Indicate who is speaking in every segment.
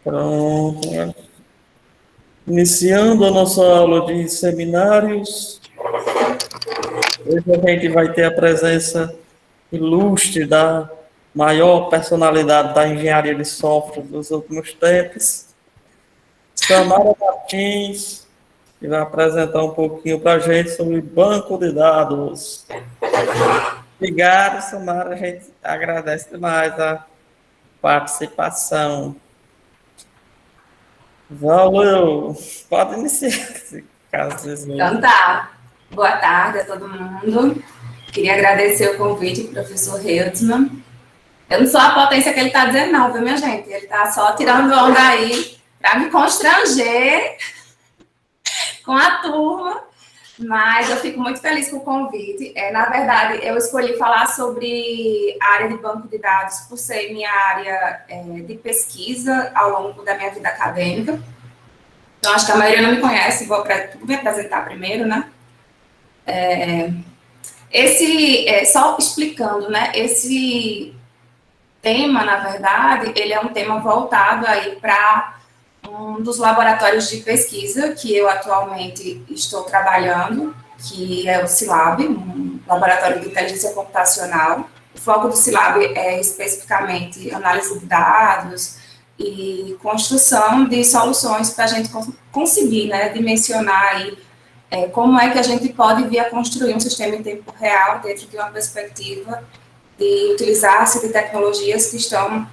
Speaker 1: Pronto. Iniciando a nossa aula de seminários, hoje a gente vai ter a presença ilustre da maior personalidade da engenharia de software dos últimos tempos, Samara Martins, que vai apresentar um pouquinho para a gente sobre banco de dados. Obrigado, Samara, a gente agradece demais a participação. Valeu, pode iniciar, caso deseje.
Speaker 2: Então tá, boa tarde a todo mundo. Queria agradecer o convite do professor Reutemann. Eu não sou a potência que ele está dizendo não, viu, minha gente? Ele está só tirando onda aí para me constranger com a turma, mas eu fico muito feliz com o convite. Na verdade, eu escolhi falar sobre a área de banco de dados por ser minha área de pesquisa ao longo da minha vida acadêmica. Então, acho que a maioria não me conhece, vou me apresentar primeiro, né? Só explicando, né? Esse tema, na verdade, ele é um tema voltado aí para um dos laboratórios de pesquisa que eu atualmente estou trabalhando, que é o SciLab, um laboratório de inteligência computacional. O foco do SciLab é especificamente análise de dados e construção de soluções para a gente conseguir, né, dimensionar aí como é que a gente pode vir a construir um sistema em tempo real dentro de uma perspectiva de utilizar-se de tecnologias que estão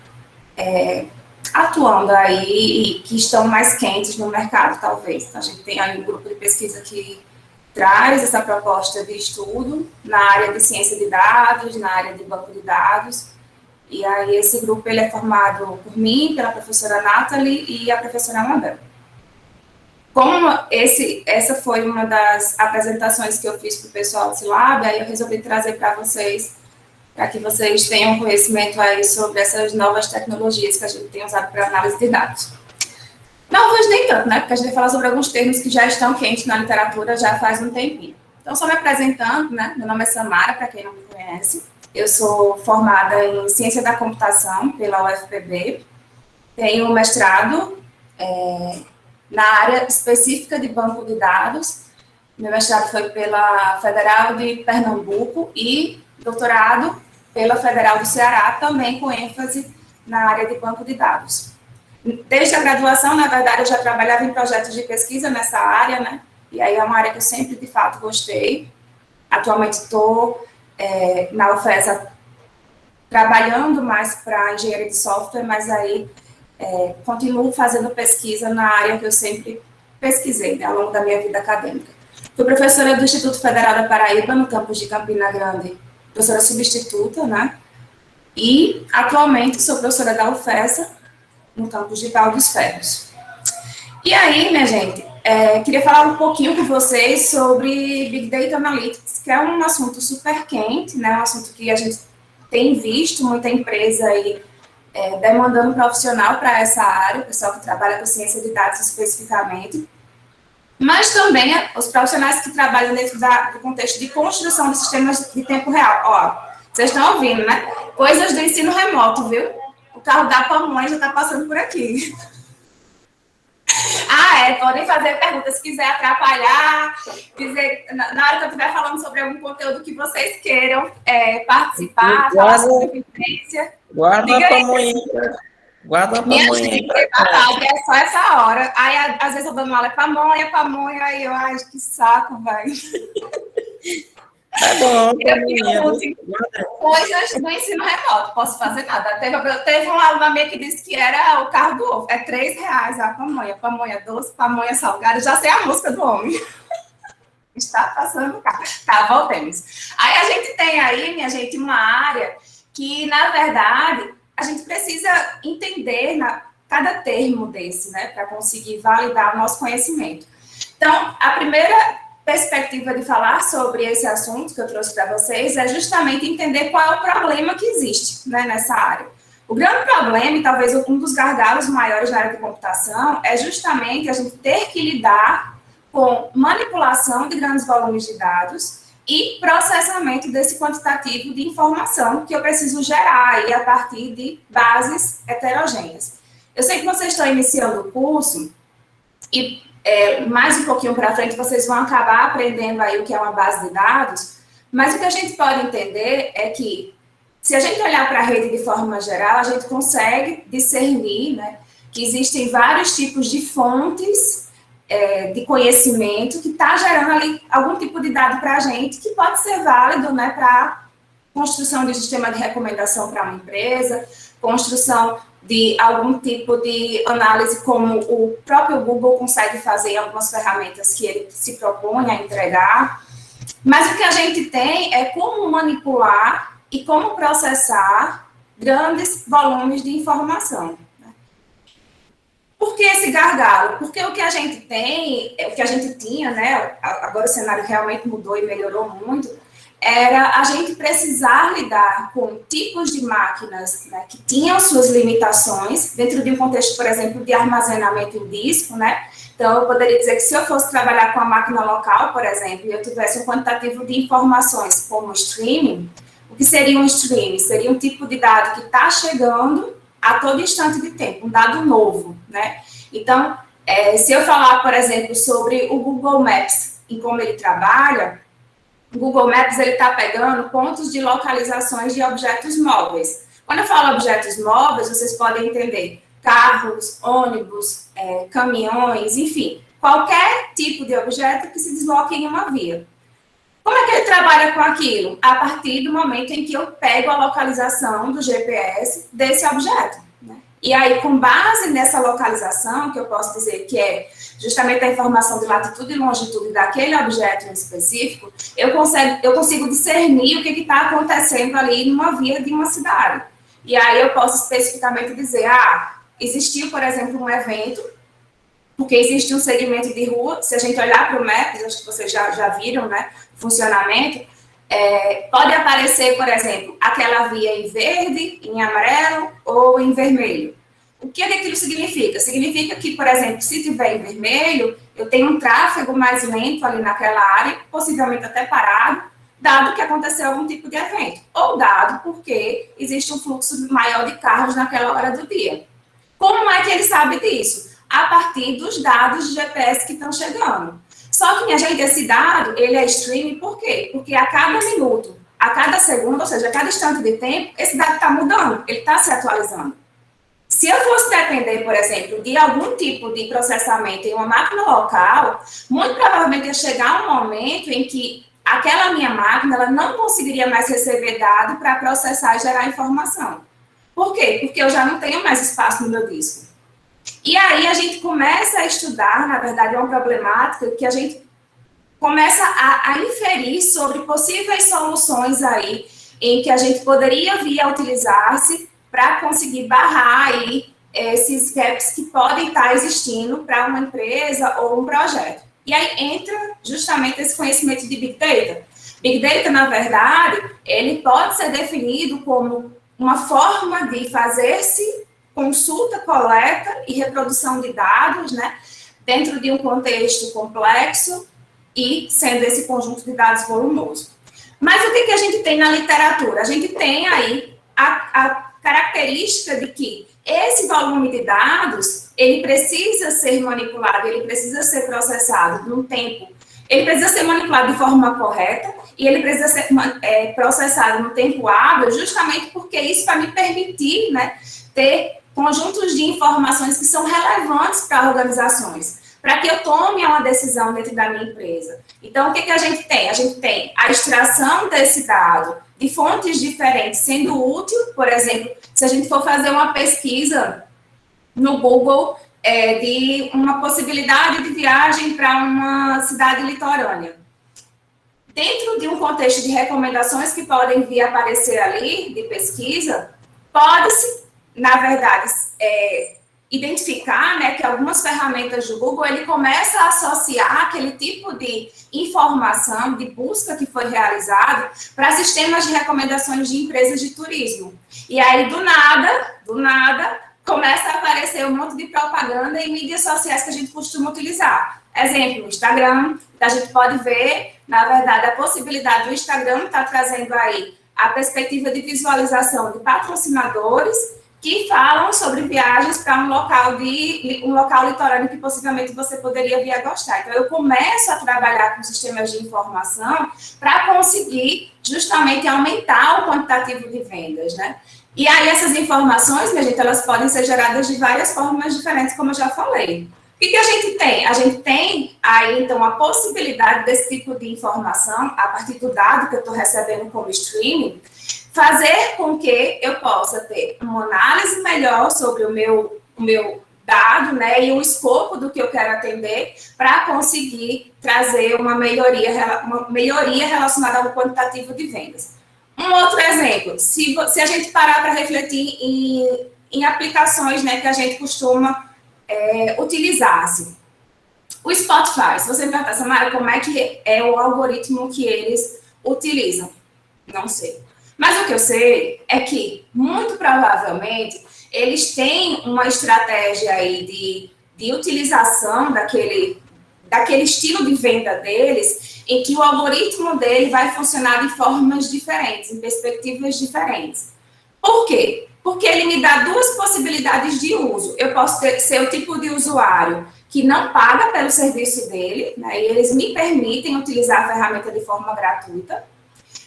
Speaker 2: atuando aí e que estão mais quentes no mercado, talvez. Então, a gente tem aí um grupo de pesquisa que traz essa proposta de estudo na área de ciência de dados, na área de banco de dados, e aí esse grupo ele é formado por mim, pela professora Nathalie e a professora Amabel. Como essa foi uma das apresentações que eu fiz para o pessoal do SciLab, aí eu resolvi trazer para vocês, para que vocês tenham conhecimento aí sobre essas novas tecnologias que a gente tem usado para análise de dados. Não hoje nem tanto, né? Porque a gente vai falar sobre alguns termos que já estão quentes na literatura já faz um tempinho. Então, só me apresentando, né? Meu nome é Samara, para quem não me conhece. Eu sou formada em Ciência da Computação pela UFPB. Tenho mestrado na área específica de banco de dados. Meu mestrado foi pela Federal de Pernambuco e doutorado pela Federal do Ceará, também com ênfase na área de banco de dados. Desde a graduação, na verdade, eu já trabalhava em projetos de pesquisa nessa área, né? E aí é uma área que eu sempre, de fato, gostei. Atualmente estou na UFESA trabalhando mais para engenharia de software, mas aí continuo fazendo pesquisa na área que eu sempre pesquisei, né, ao longo da minha vida acadêmica. Fui professora do Instituto Federal da Paraíba, no campus de Campina Grande, professora substituta, né? E, atualmente, sou professora da UFESA, no campus de Pau dos Ferros. E aí, minha gente, queria falar um pouquinho com vocês sobre Big Data Analytics, que é um assunto super quente, né? Um assunto que a gente tem visto muita empresa aí demandando profissional para essa área, o pessoal que trabalha com ciência de dados especificamente, mas também os profissionais que trabalham dentro do contexto de construção de sistemas de tempo real. Ó, vocês estão ouvindo, né? Coisas do ensino remoto, viu? O carro da pamonha já está passando por aqui. Podem fazer perguntas se quiser atrapalhar, na hora que eu estiver falando sobre algum conteúdo que vocês queiram participar, falar sobre vivência.
Speaker 1: Guarda a pamonha. Guarda a pamonha.
Speaker 2: Minha gente, é só essa hora. Aí, às vezes, eu dou aula, pamonha, aí eu, ai, que saco, velho.
Speaker 1: Tá bom,
Speaker 2: coisas do ensino remoto, posso fazer nada. Teve um aluno minha que disse que era o carro do ovo. É R$3 a pamonha doce, pamonha salgada. Já sei a música do homem. Está passando o carro. Tá, voltemos. Aí a gente tem aí, minha gente, uma área que, na verdade, a gente precisa entender cada termo desse, né, para conseguir validar o nosso conhecimento. Então, a primeira perspectiva de falar sobre esse assunto que eu trouxe para vocês é justamente entender qual é o problema que existe, né, nessa área. O grande problema, e talvez um dos gargalos maiores na área de computação, é justamente a gente ter que lidar com manipulação de grandes volumes de dados e processamento desse quantitativo de informação que eu preciso gerar aí a partir de bases heterogêneas. Eu sei que vocês estão iniciando o curso e mais um pouquinho para frente vocês vão acabar aprendendo aí o que é uma base de dados, mas o que a gente pode entender é que, se a gente olhar para a rede de forma geral, a gente consegue discernir, né, que existem vários tipos de fontes de conhecimento que está gerando ali algum tipo de dado para a gente que pode ser válido, né, para construção de sistema de recomendação para uma empresa, construção de algum tipo de análise como o próprio Google consegue fazer em algumas ferramentas que ele se propõe a entregar. Mas o que a gente tem é como manipular e como processar grandes volumes de informação. Por que esse gargalo? Porque o que a gente tem, o que a gente tinha, né, agora o cenário realmente mudou e melhorou muito, era a gente precisar lidar com tipos de máquinas, né, que tinham suas limitações, dentro de um contexto, por exemplo, de armazenamento em disco, né? Então, eu poderia dizer que se eu fosse trabalhar com a máquina local, por exemplo, e eu tivesse um quantitativo de informações como streaming, o que seria um streaming? Seria um tipo de dado que está chegando a todo instante de tempo, um dado novo, né? Então, se eu falar, por exemplo, sobre o Google Maps e como ele trabalha, o Google Maps ele está pegando pontos de localizações de objetos móveis. Quando eu falo objetos móveis, vocês podem entender carros, ônibus, caminhões, enfim, qualquer tipo de objeto que se desloque em uma via. Como é que ele trabalha com aquilo? A partir do momento em que eu pego a localização do GPS desse objeto, né? E aí, com base nessa localização, que eu posso dizer que é justamente a informação de latitude e longitude daquele objeto em específico, eu consigo discernir o que está acontecendo ali numa via de uma cidade. E aí eu posso especificamente dizer, existiu, por exemplo, um evento, porque existe um segmento de rua, se a gente olhar para o Maps, acho que vocês já viram, né, funcionamento, pode aparecer, por exemplo, aquela via em verde, em amarelo ou em vermelho. O que aquilo significa? Significa que, por exemplo, se tiver em vermelho, eu tenho um tráfego mais lento ali naquela área, possivelmente até parado, dado que aconteceu algum tipo de evento, ou dado porque existe um fluxo maior de carros naquela hora do dia. Como é que ele sabe disso? A partir dos dados de GPS que estão chegando. Só que, minha gente, esse dado, ele é streaming por quê? Porque a cada minuto, a cada segundo, ou seja, a cada instante de tempo, esse dado está mudando, ele está se atualizando. Se eu fosse depender, por exemplo, de algum tipo de processamento em uma máquina local, muito provavelmente ia chegar um momento em que aquela minha máquina ela não conseguiria mais receber dado para processar e gerar informação. Por quê? Porque eu já não tenho mais espaço no meu disco. E aí a gente começa a estudar, na verdade, é uma problemática que a gente começa a inferir sobre possíveis soluções aí em que a gente poderia vir a utilizar-se para conseguir barrar aí esses gaps que podem estar existindo para uma empresa ou um projeto. E aí entra justamente esse conhecimento de Big Data. Big Data, na verdade, ele pode ser definido como uma forma de fazer-se consulta, coleta e reprodução de dados, né, dentro de um contexto complexo e sendo esse conjunto de dados volumoso. Mas o que a gente tem na literatura? A gente tem aí a característica de que esse volume de dados, ele precisa ser manipulado, ele precisa ser processado num tempo, ele precisa ser manipulado de forma correta e ele precisa ser processado no tempo hábil, justamente porque isso vai me permitir, né, ter conjuntos de informações que são relevantes para organizações, para que eu tome uma decisão dentro da minha empresa. Então, o que a gente tem? A gente tem a extração desse dado de fontes diferentes, sendo útil, por exemplo, se a gente for fazer uma pesquisa no Google de uma possibilidade de viagem para uma cidade litorânea. Dentro de um contexto de recomendações que podem vir a aparecer ali, de pesquisa, pode-se, na verdade, identificar, né, que algumas ferramentas do Google, ele começa a associar aquele tipo de informação, de busca que foi realizado para sistemas de recomendações de empresas de turismo. E aí, do nada, começa a aparecer um monte de propaganda em mídias sociais que a gente costuma utilizar. Exemplo, o Instagram, a gente pode ver, na verdade, a possibilidade do Instagram estar trazendo aí a perspectiva de visualização de patrocinadores que falam sobre viagens para um local litorâneo que possivelmente você poderia vir a gostar. Então, eu começo a trabalhar com sistemas de informação para conseguir justamente aumentar o quantitativo de vendas, né? E aí, essas informações, minha gente, elas podem ser geradas de várias formas diferentes, como eu já falei. O que a gente tem? A gente tem aí, então, a possibilidade desse tipo de informação, a partir do dado que eu estou recebendo como streaming, fazer com que eu possa ter uma análise melhor sobre o meu dado, né, e o escopo do que eu quero atender, para conseguir trazer uma melhoria relacionada ao quantitativo de vendas. Um outro exemplo, se a gente parar para refletir em aplicações, né, que a gente costuma utilizar, assim. O Spotify, se você me perguntar, Samara, como é que é o algoritmo que eles utilizam? Não sei. Mas o que eu sei é que, muito provavelmente, eles têm uma estratégia aí de utilização daquele estilo de venda deles, em que o algoritmo dele vai funcionar de formas diferentes, em perspectivas diferentes. Por quê? Porque ele me dá duas possibilidades de uso. Eu posso ser o tipo de usuário que não paga pelo serviço dele, né, e eles me permitem utilizar a ferramenta de forma gratuita.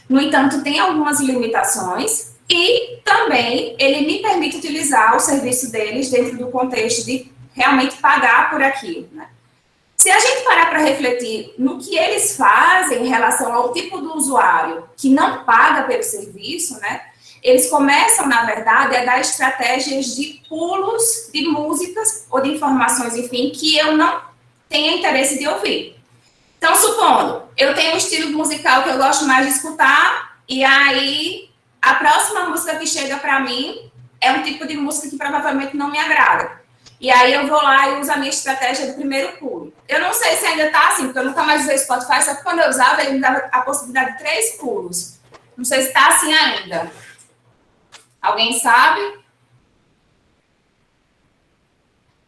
Speaker 2: No entanto, tem algumas limitações e também ele me permite utilizar o serviço deles dentro do contexto de realmente pagar por aquilo, né? Se a gente parar para refletir no que eles fazem em relação ao tipo do usuário que não paga pelo serviço, né? Eles começam, na verdade, a dar estratégias de pulos de músicas ou de informações, enfim, que eu não tenho interesse de ouvir. Então, supondo, eu tenho um estilo musical que eu gosto mais de escutar, e aí a próxima música que chega para mim é um tipo de música que provavelmente não me agrada. E aí eu vou lá e uso a minha estratégia do primeiro pulo. Eu não sei se ainda está assim, porque eu nunca mais usei Spotify, só que quando eu usava, ele me dava a possibilidade de 3 pulos. Não sei se está assim ainda. Alguém sabe?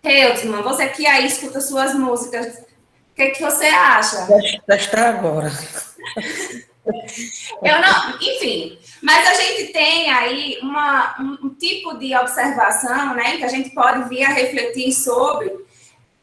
Speaker 2: Reudman, você que aí escuta suas músicas, o que você acha?
Speaker 1: Testar agora.
Speaker 2: Eu não, enfim, mas a gente tem aí um tipo de observação, né, que a gente pode vir a refletir sobre.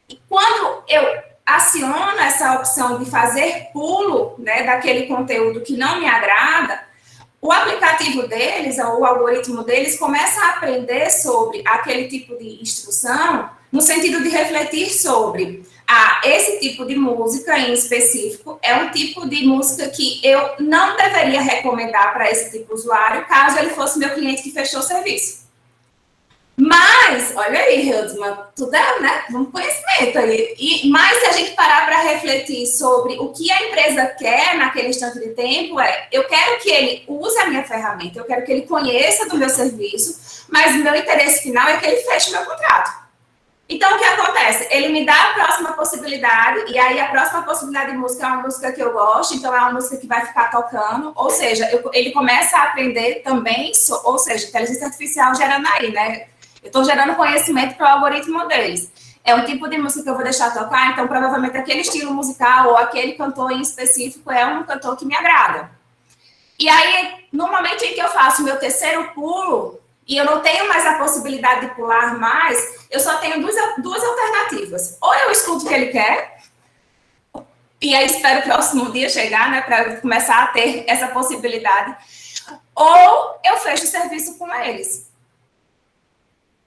Speaker 2: E quando eu aciono essa opção de fazer pulo, né, daquele conteúdo que não me agrada, o aplicativo deles, ou o algoritmo deles, começa a aprender sobre aquele tipo de instrução, no sentido de refletir sobre esse tipo de música em específico é um tipo de música que eu não deveria recomendar para esse tipo de usuário, caso ele fosse meu cliente que fechou o serviço. Mas, olha aí, Hildman, tudo é, né? Um conhecimento aí. Mas se a gente parar para refletir sobre o que a empresa quer naquele instante de tempo, eu quero que ele use a minha ferramenta, eu quero que ele conheça do meu serviço, mas o meu interesse final é que ele feche o meu contrato. Então, o que acontece? Ele me dá a próxima possibilidade, e aí a próxima possibilidade de música é uma música que eu gosto, então é uma música que vai ficar tocando, ou seja, ele começa a aprender também, ou seja, inteligência artificial gerando aí, né? Eu estou gerando conhecimento para o algoritmo deles. É um tipo de música que eu vou deixar tocar, então provavelmente aquele estilo musical ou aquele cantor em específico é um cantor que me agrada. E aí, no momento em que eu faço o meu terceiro pulo, e eu não tenho mais a possibilidade de pular mais, eu só tenho duas alternativas. Ou eu escuto o que ele quer, e aí espero o próximo dia chegar, né, para começar a ter essa possibilidade, ou eu fecho o serviço com eles.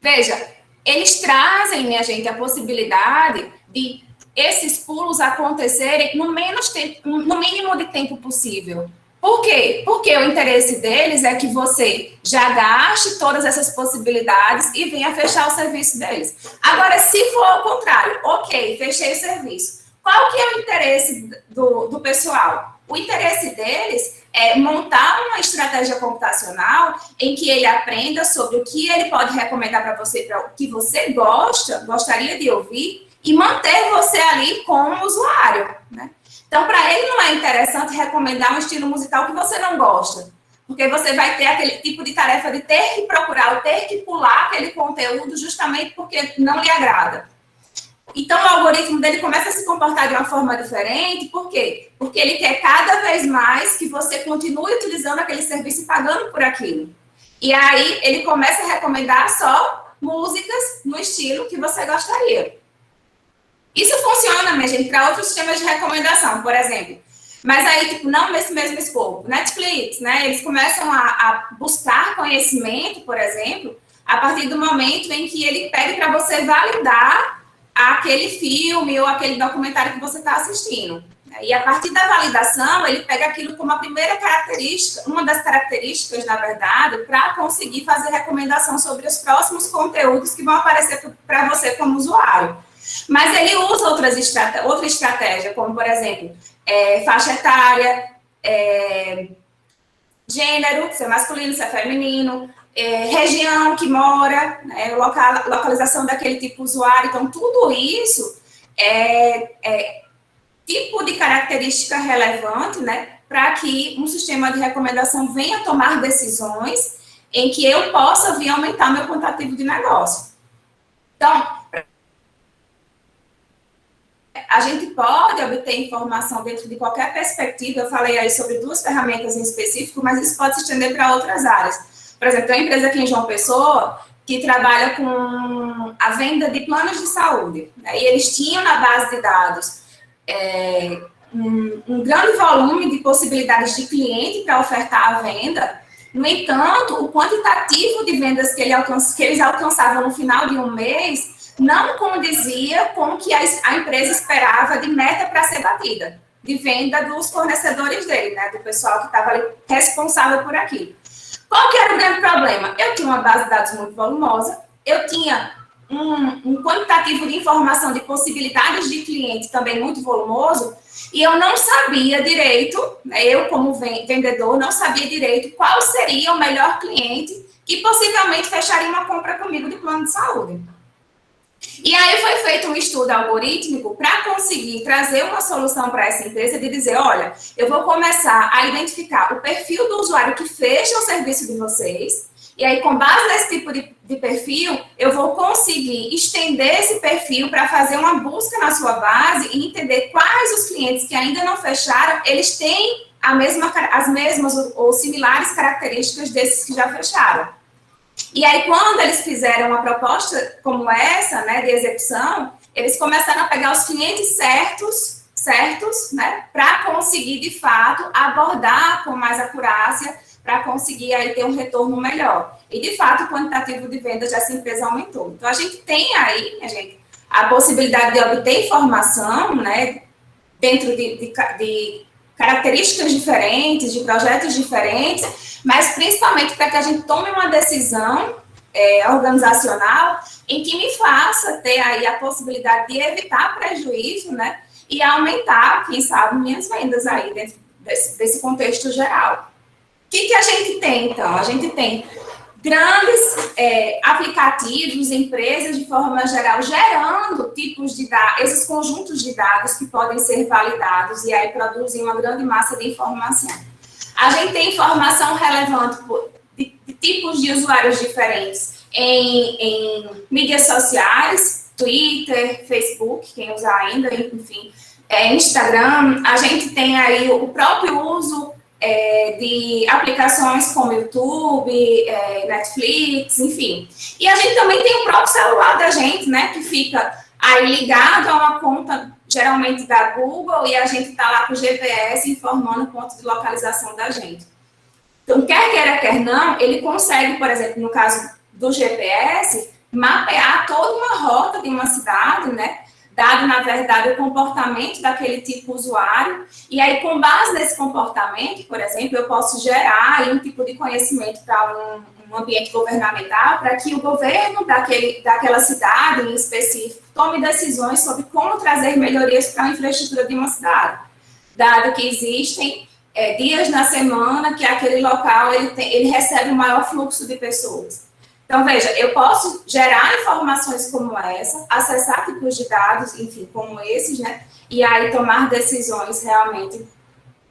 Speaker 2: Veja, eles trazem, minha gente, a possibilidade de esses pulos acontecerem no mínimo de tempo possível. Por quê? Porque o interesse deles é que você já gaste todas essas possibilidades e venha fechar o serviço deles. Agora, se for ao contrário, ok, fechei o serviço. Qual que é o interesse do pessoal? O interesse deles é montar uma estratégia computacional em que ele aprenda sobre o que ele pode recomendar para você, para o que você gostaria de ouvir, e manter você ali como usuário, né? Então, para ele não é interessante recomendar um estilo musical que você não gosta, porque você vai ter aquele tipo de tarefa de ter que procurar, ou ter que pular aquele conteúdo justamente porque não lhe agrada. Então, o algoritmo dele começa a se comportar de uma forma diferente, por quê? Porque ele quer cada vez mais que você continue utilizando aquele serviço e pagando por aquilo. E aí ele começa a recomendar só músicas no estilo que você gostaria. Isso funciona, minha gente, para outros sistemas de recomendação, por exemplo. Mas aí, tipo, não nesse mesmo escopo. Netflix, né? Eles começam a buscar conhecimento, por exemplo, a partir do momento em que ele pede para você validar aquele filme ou aquele documentário que você está assistindo. E a partir da validação, ele pega aquilo como a primeira característica, uma das características, na verdade, para conseguir fazer recomendação sobre os próximos conteúdos que vão aparecer para você como usuário. Mas ele usa outra estratégia, como, por exemplo, faixa etária, gênero, se é masculino, se é feminino, região que mora, né, localização daquele tipo de usuário. Então, tudo isso é tipo de característica relevante, né, para que um sistema de recomendação venha tomar decisões em que eu possa vir aumentar meu quantitativo de negócio. Então, a gente pode obter informação dentro de qualquer perspectiva. Eu falei aí sobre 2 ferramentas em específico, mas isso pode se estender para outras áreas. Por exemplo, tem uma empresa aqui em João Pessoa que trabalha com a venda de planos de saúde. E eles tinham na base de dados um grande volume de possibilidades de cliente para ofertar a venda. No entanto, o quantitativo de vendas que eles alcançavam no final de um mês não condizia com o que a empresa esperava de meta para ser batida, de venda dos fornecedores dele, né, do pessoal que estava ali responsável por aquilo. Qual que era o grande problema? Eu tinha uma base de dados muito volumosa, eu tinha um quantitativo de informação de possibilidades de cliente também muito volumoso, e eu não sabia direito, né, eu como vendedor, não sabia direito qual seria o melhor cliente que possivelmente fecharia uma compra comigo de plano de saúde. E aí foi feito um estudo algorítmico para conseguir trazer uma solução para essa empresa de dizer, olha, eu vou começar a identificar o perfil do usuário que fecha o serviço de vocês, e aí com base nesse tipo de perfil, eu vou conseguir estender esse perfil para fazer uma busca na sua base e entender quais os clientes que ainda não fecharam, eles têm as mesmas ou similares características desses que já fecharam. E aí, quando eles fizeram uma proposta como essa, né, de execução, eles começaram a pegar os clientes certos, né, para conseguir, de fato, abordar com mais acurácia, para conseguir aí ter um retorno melhor. E, de fato, o quantitativo de vendas dessa empresa aumentou. Então, a gente tem aí, né, gente, a possibilidade de obter informação, né, dentro de características diferentes, de projetos diferentes, mas principalmente para que a gente tome uma decisão organizacional em que me faça ter aí a possibilidade de evitar prejuízo, né, e aumentar, quem sabe, minhas vendas aí dentro desse contexto geral. O que a gente tem, então? A gente tem grandes aplicativos, empresas, de forma geral, gerando tipos de dados, esses conjuntos de dados que podem ser validados e aí produzem uma grande massa de informação. A gente tem informação relevante de tipos de usuários diferentes em mídias sociais, Twitter, Facebook, quem usa ainda, enfim, Instagram. A gente tem aí o próprio uso de aplicações como YouTube, Netflix, enfim. E a gente também tem o próprio celular da gente, né, que fica aí ligado a uma conta, geralmente da Google, e a gente está lá com o GPS informando o ponto de localização da gente. Então, quer queira, quer não, ele consegue, por exemplo, no caso do GPS, mapear toda uma rota de uma cidade, né, dado, na verdade, o comportamento daquele tipo de usuário, e aí, com base nesse comportamento, por exemplo, eu posso gerar aí um tipo de conhecimento para um ambiente governamental, para que o governo daquela cidade, em específico, tome decisões sobre como trazer melhorias para a infraestrutura de uma cidade, dado que existem dias na semana que aquele local ele recebe um maior fluxo de pessoas. Então, veja, eu posso gerar informações como essa, acessar tipos de dados, enfim, como esses, né? E aí tomar decisões realmente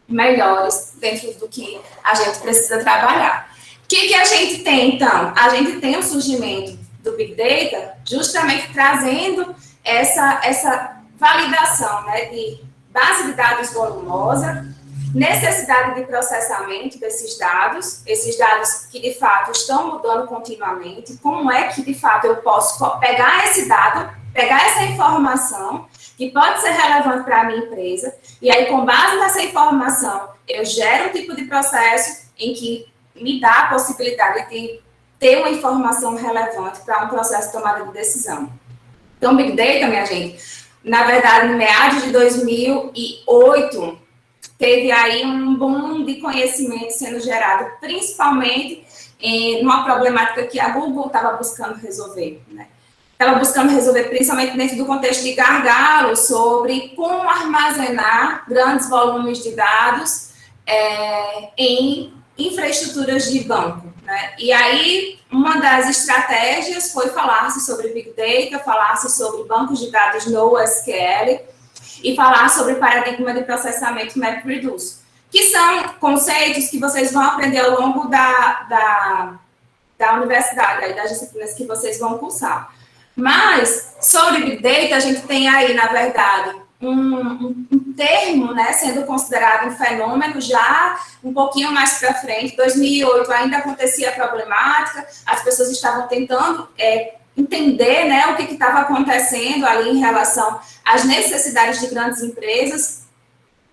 Speaker 2: melhores dentro do que a gente precisa trabalhar. O que a gente tem, então? A gente tem o surgimento do Big Data justamente trazendo essa validação, né, de base de dados volumosa, necessidade de processamento desses dados, esses dados que, de fato, estão mudando continuamente, como é que, de fato, eu posso pegar esse dado, pegar essa informação, que pode ser relevante para a minha empresa, e aí, com base nessa informação, eu gero um tipo de processo em que me dá a possibilidade de ter uma informação relevante para um processo de tomada de decisão. Então, Big Data, minha gente, na verdade, no meados de 2008, teve aí um boom de conhecimento sendo gerado, principalmente numa problemática que a Google estava buscando resolver, né? Estava buscando resolver principalmente dentro do contexto de gargalo sobre como armazenar grandes volumes de dados em infraestruturas de banco, né? E aí, uma das estratégias foi falar-se sobre Big Data, falar-se sobre bancos de dados NoSQL, e falar sobre paradigma de processamento MapReduce, que são conceitos que vocês vão aprender ao longo da universidade, das disciplinas que vocês vão cursar. Mas, sobre Big Data, a gente tem aí, na verdade, um termo, né, sendo considerado um fenômeno já um pouquinho mais para frente. 2008 ainda acontecia a problemática, as pessoas estavam tentando entender, né, o que estava acontecendo ali em relação às necessidades de grandes empresas.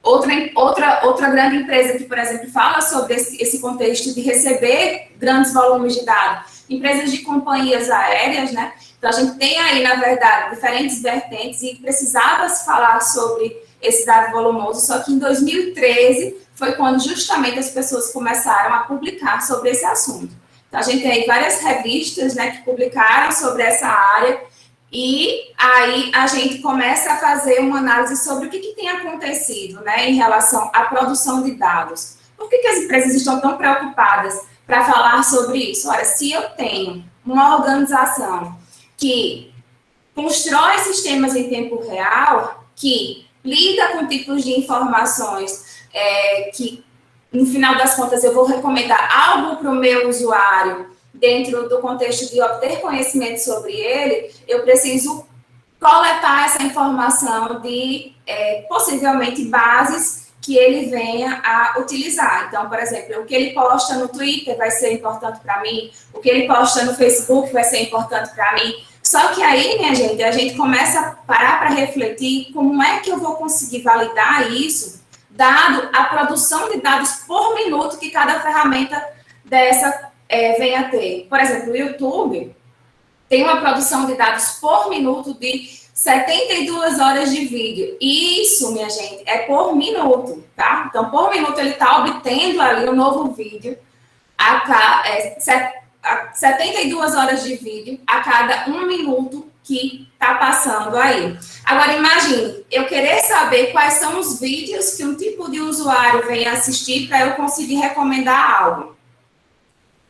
Speaker 2: Outra grande empresa que, por exemplo, fala sobre esse contexto de receber grandes volumes de dados, empresas de companhias aéreas, né? Então, a gente tem aí, na verdade, diferentes vertentes e precisava se falar sobre esse dado volumoso, só que em 2013 foi quando justamente as pessoas começaram a publicar sobre esse assunto. Então, a gente tem aí várias revistas, né, que publicaram sobre essa área, e aí a gente começa a fazer uma análise sobre o que tem acontecido, né, em relação à produção de dados. Por que as empresas estão tão preocupadas para falar sobre isso? Olha, se eu tenho uma organização que constrói sistemas em tempo real, que lida com tipos de informações que, no final das contas, eu vou recomendar algo para o meu usuário dentro do contexto de obter conhecimento sobre ele, eu preciso coletar essa informação de, possivelmente, bases que ele venha a utilizar. Então, por exemplo, o que ele posta no Twitter vai ser importante para mim, o que ele posta no Facebook vai ser importante para mim. Só que aí, minha gente, a gente começa a parar para refletir como é que eu vou conseguir validar isso, dado a produção de dados por minuto que cada ferramenta dessa venha a ter. Por exemplo, o YouTube tem uma produção de dados por minuto de 72 horas de vídeo. Isso, minha gente, é por minuto, tá? Então, por minuto, ele está obtendo ali um novo vídeo, 72 horas de vídeo a cada 1 minuto que está passando aí. Agora, imagine, eu querer saber quais são os vídeos que um tipo de usuário vem assistir para eu conseguir recomendar algo.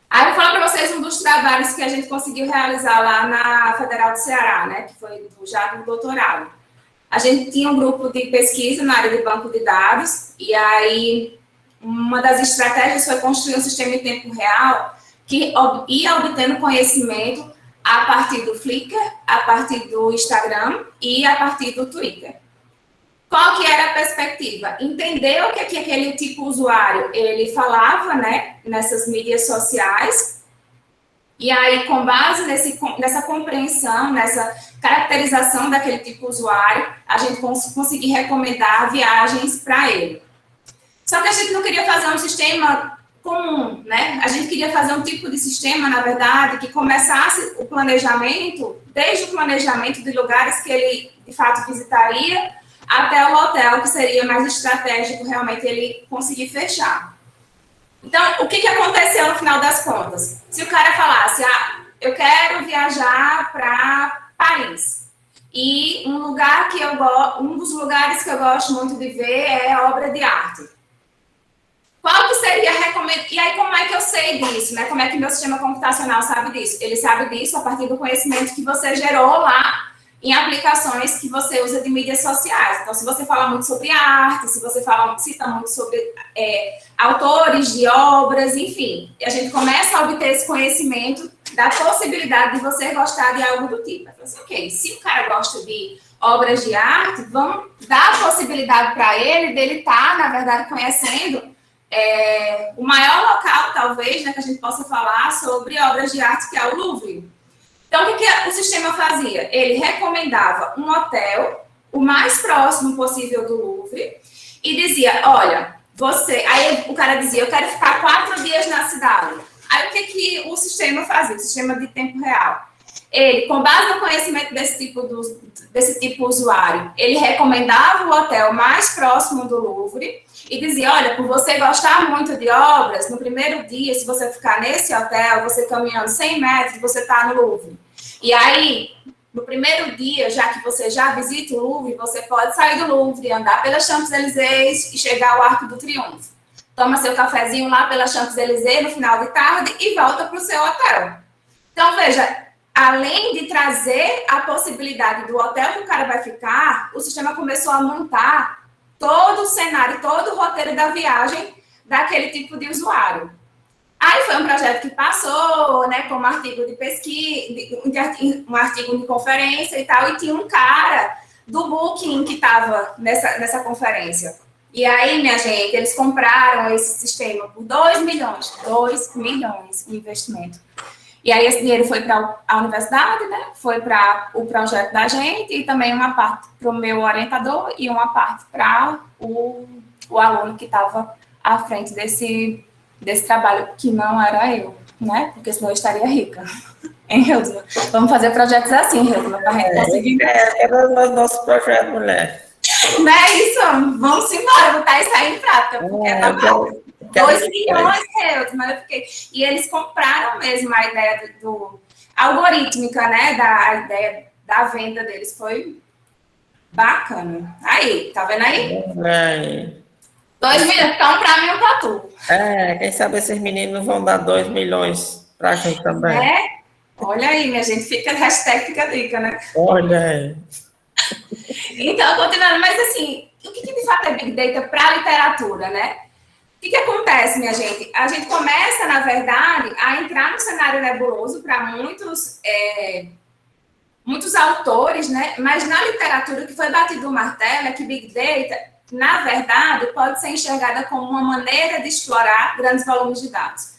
Speaker 2: Aí eu vou falar para vocês um dos trabalhos que a gente conseguiu realizar lá na Federal do Ceará, né, que foi já do doutorado. A gente tinha um grupo de pesquisa na área de banco de dados, e aí uma das estratégias foi construir um sistema em tempo real que ia obtendo conhecimento a partir do Flickr, a partir do Instagram e a partir do Twitter. Qual que era a perspectiva? Entender o que aquele tipo de usuário ele falava, né, nessas mídias sociais, e aí, com base nessa compreensão, nessa caracterização daquele tipo de usuário, a gente conseguir recomendar viagens para ele. Só que a gente não queria fazer um sistema comum, né? A gente queria fazer um tipo de sistema, na verdade, que começasse o planejamento, desde o planejamento de lugares que ele, de fato, visitaria, até o hotel, que seria mais estratégico, realmente, ele conseguir fechar. Então, o que aconteceu no final das contas? Se o cara falasse, eu quero viajar para Paris, e um dos lugares que eu gosto muito de ver é obra de arte. Qual que seria a recomendação? E aí, como é que eu sei disso, né? Como é que meu sistema computacional sabe disso? Ele sabe disso a partir do conhecimento que você gerou lá em aplicações que você usa de mídias sociais. Então, se você fala muito sobre arte, se você cita muito sobre autores de obras, enfim, a gente começa a obter esse conhecimento da possibilidade de você gostar de algo do tipo. Então, assim, ok, se o cara gosta de obras de arte, vamos dar a possibilidade para ele dele estar, na verdade, conhecendo o maior local, talvez, né, que a gente possa falar sobre obras de arte, que é o Louvre. Então, o que o sistema fazia? Ele recomendava um hotel o mais próximo possível do Louvre e dizia, olha, aí o cara dizia, eu quero ficar 4 dias na cidade. Aí, o que o sistema fazia? O sistema de tempo real. Ele, com base no conhecimento desse tipo usuário, ele recomendava o hotel mais próximo do Louvre e dizia, olha, por você gostar muito de obras, no primeiro dia, se você ficar nesse hotel, você caminhando 100 metros, você está no Louvre. E aí, no primeiro dia, já que você já visita o Louvre, você pode sair do Louvre, andar pelas Champs-Élysées e chegar ao Arco do Triunfo. Toma seu cafezinho lá pela Champs-Élysées no final de tarde e volta para o seu hotel. Então, veja, além de trazer a possibilidade do hotel que o cara vai ficar, o sistema começou a montar todo o cenário, todo o roteiro da viagem daquele tipo de usuário. Aí foi um projeto que passou, né, como artigo de pesquisa, um artigo de conferência e tal, e tinha um cara do Booking que estava nessa conferência. E aí, minha gente, eles compraram esse sistema por 2 milhões o investimento. E aí esse dinheiro foi para a universidade, né, foi para o projeto da gente e também uma parte para o meu orientador e uma parte para o aluno que estava à frente desse trabalho, que não era eu, né? Porque senão eu estaria rica. Hein, Hilda? Vamos fazer projetos assim, Hilda, para a gente conseguir.
Speaker 1: Era o nosso projeto, mulher.
Speaker 2: Não é isso? Vamos embora, botar isso aí em prática, porque tá bom. 2 milhões, Hilda, mas eu fiquei... E eles compraram mesmo a ideia do algorítmica, né? A ideia da venda deles foi bacana. Aí, tá vendo aí? 2 milhões, então para mim, um para tu.
Speaker 1: Quem sabe esses meninos vão dar 2 milhões pra gente também.
Speaker 2: Olha aí, minha gente, hashtag fica dica, né?
Speaker 1: Olha aí.
Speaker 2: Então, continuando, mas assim, o que de fato é Big Data para a literatura, né? O que acontece, minha gente? A gente começa, na verdade, a entrar no cenário nebuloso para muitos autores, né? Mas na literatura, o que foi batido o martelo é que Big Data, na verdade, pode ser enxergada como uma maneira de explorar grandes volumes de dados.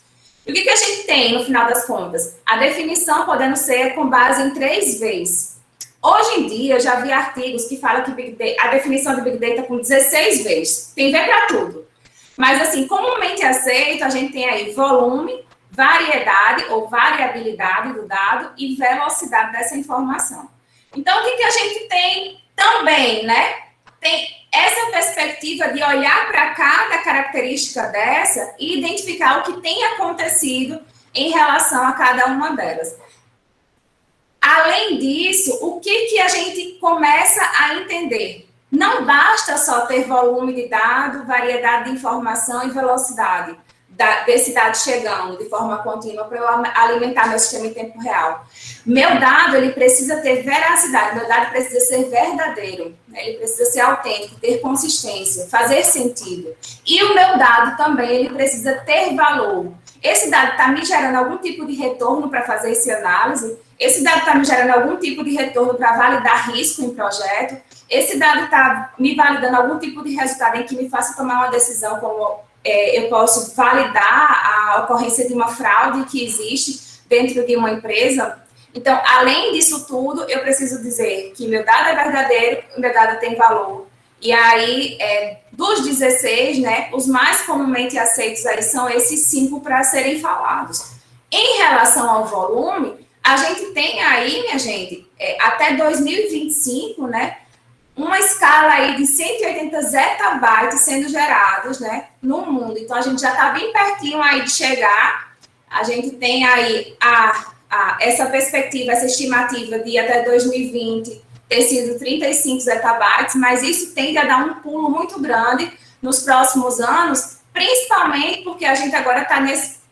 Speaker 2: E o que a gente tem, no final das contas? A definição podendo ser com base em 3 Vs. Hoje em dia, eu já vi artigos que falam que Big Data, a definição de Big Data é com 16 Vs. Tem V para tudo. Mas, assim, comumente aceito, a gente tem aí volume, variedade ou variabilidade do dado e velocidade dessa informação. Então, o que a gente tem também, né? Tem essa perspectiva de olhar para cada característica dessa e identificar o que tem acontecido em relação a cada uma delas. Além disso, o que a gente começa a entender? Não basta só ter volume de dado, variedade de informação e velocidade desse dado chegando de forma contínua para eu alimentar meu sistema em tempo real. Meu dado, ele precisa ter veracidade, meu dado precisa ser verdadeiro, né? Ele precisa ser autêntico, ter consistência, fazer sentido. E o meu dado também, ele precisa ter valor. Esse dado está me gerando algum tipo de retorno para fazer essa análise? Esse dado está me gerando algum tipo de retorno para validar risco em projeto? Esse dado está me validando algum tipo de resultado em que me faça tomar uma decisão como eu posso validar a ocorrência de uma fraude que existe dentro de uma empresa? Então, além disso tudo, eu preciso dizer que meu dado é verdadeiro, meu dado tem valor. E aí, dos 16, né, os mais comumente aceitos aí são esses 5 para serem falados. Em relação ao volume, a gente tem aí, minha gente, até 2025, né, uma escala aí de 180 zettabytes sendo gerados, né, no mundo. Então, a gente já está bem pertinho aí de chegar. A gente tem aí essa perspectiva, essa estimativa de até 2020 ter sido 35 zettabytes, mas isso tende a dar um pulo muito grande nos próximos anos, principalmente porque a gente agora está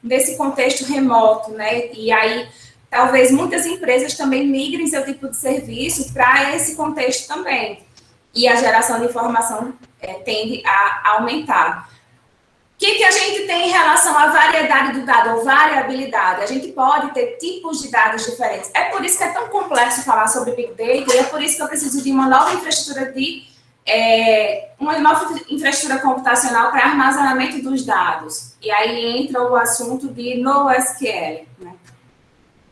Speaker 2: nesse contexto remoto, né, e aí talvez muitas empresas também migrem seu tipo de serviço para esse contexto também. E a geração de informação tende a aumentar. O que a gente tem em relação à variedade do dado, ou variabilidade? A gente pode ter tipos de dados diferentes. É por isso que é tão complexo falar sobre Big Data, e é por isso que eu preciso de uma nova infraestrutura computacional para armazenamento dos dados. E aí entra o assunto de NoSQL. Né?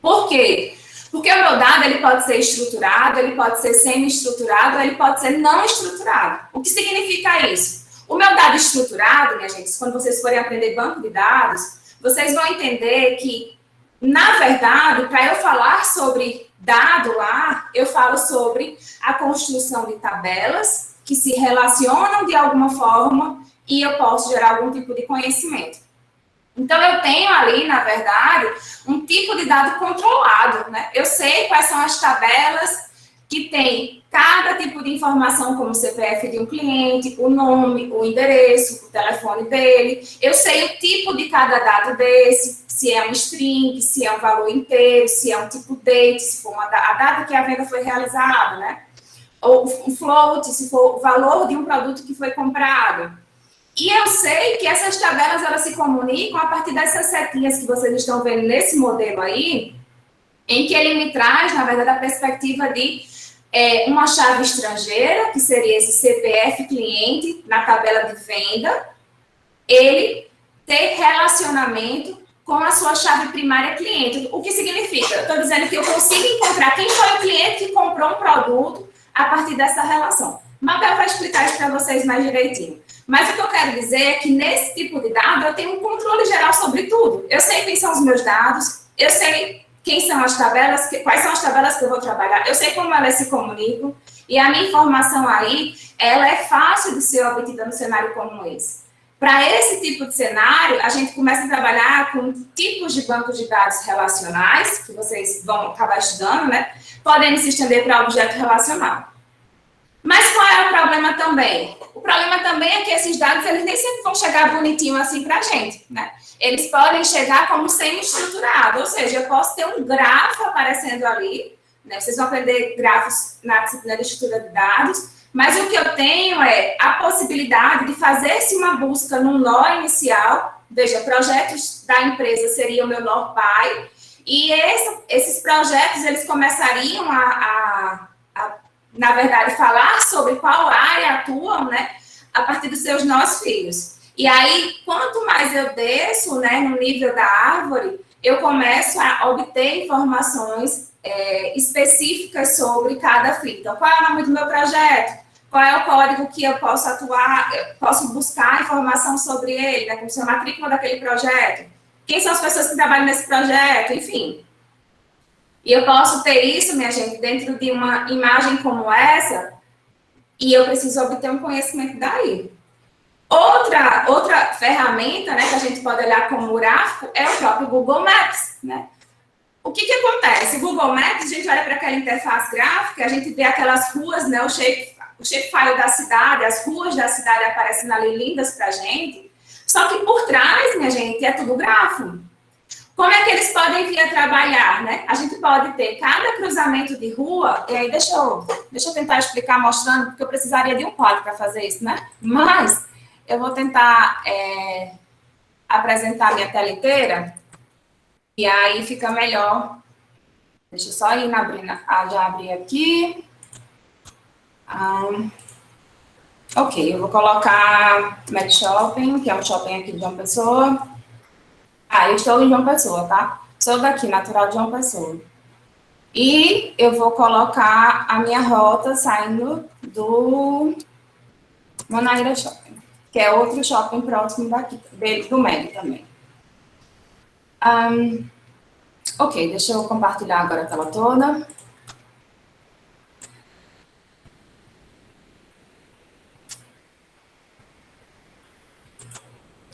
Speaker 2: Por quê? Porque o meu dado ele pode ser estruturado, ele pode ser semi-estruturado, ele pode ser não estruturado. O que significa isso? O meu dado estruturado, minha gente, quando vocês forem aprender banco de dados, vocês vão entender que, na verdade, para eu falar sobre dado lá, eu falo sobre a construção de tabelas que se relacionam de alguma forma e eu posso gerar algum tipo de conhecimento. Então, eu tenho ali, na verdade, um tipo de dado controlado, né? Eu sei quais são as tabelas que tem cada tipo de informação, como o CPF de um cliente, o nome, o endereço, o telefone dele. Eu sei o tipo de cada dado desse, se é um string, se é um valor inteiro, se é um tipo date, se for a data que a venda foi realizada, né? Ou um float, se for o valor de um produto que foi comprado. E eu sei que essas tabelas, elas se comunicam a partir dessas setinhas que vocês estão vendo nesse modelo aí, em que ele me traz, na verdade, a perspectiva de uma chave estrangeira, que seria esse CPF cliente na tabela de venda, ele ter relacionamento com a sua chave primária cliente. O que significa? Eu estou dizendo que eu consigo encontrar quem foi o cliente que comprou um produto a partir dessa relação. Mabel vai explicar isso para vocês mais direitinho. Mas o que eu quero dizer é que nesse tipo de dado eu tenho um controle geral sobre tudo. Eu sei quem são os meus dados, eu sei quem são as tabelas, quais são as tabelas que eu vou trabalhar, eu sei como elas se comunicam, e a minha informação aí, ela é fácil de ser obtida no cenário como esse. Para esse tipo de cenário, a gente começa a trabalhar com tipos de bancos de dados relacionais, que vocês vão acabar estudando, né? Podem se estender para objeto relacional. Mas qual é o problema também? O problema também é que esses dados, eles nem sempre vão chegar bonitinho assim para a gente, né? Eles podem chegar como semi-estruturado, ou seja, eu posso ter um grafo aparecendo ali, né? Vocês vão aprender grafos na disciplina de estrutura de dados, mas o que eu tenho é a possibilidade de fazer-se uma busca num nó inicial, veja, projetos da empresa seriam o meu nó pai, e esses projetos, eles começariam na verdade, falar sobre qual área atuam, né, a partir dos seus nós filhos. E aí, quanto mais eu desço, né, no nível da árvore, eu começo a obter informações específicas sobre cada filho. Então, qual é o nome do meu projeto? Qual é o código que eu posso atuar, eu posso buscar informação sobre ele, né, como se a matrícula daquele projeto? Quem são as pessoas que trabalham nesse projeto? Enfim. E eu posso ter isso, minha gente, dentro de uma imagem como essa, e eu preciso obter um conhecimento daí. Outra ferramenta, né, que a gente pode olhar como gráfico é o próprio Google Maps, né? O que acontece? O Google Maps, a gente olha para aquela interface gráfica, a gente vê aquelas ruas, né, o shapefile da cidade, as ruas da cidade aparecendo ali lindas para a gente, só que por trás, minha gente, é tudo grafo. Como é que eles podem vir a trabalhar, né? A gente pode ter cada cruzamento de rua, e aí deixa eu tentar explicar mostrando, porque eu precisaria de um quadro para fazer isso, né? Mas eu vou tentar apresentar minha tela inteira, e aí fica melhor. Deixa eu só ir já abri aqui. Ok, eu vou colocar Mac Shopping, que é um shopping aqui de João Pessoa. Eu estou em João Pessoa, tá? Sou daqui, natural de João Pessoa. E eu vou colocar a minha rota saindo do Manaíra Shopping, que é outro shopping próximo daqui, do MEG também. Ok, deixa eu compartilhar agora a tela toda.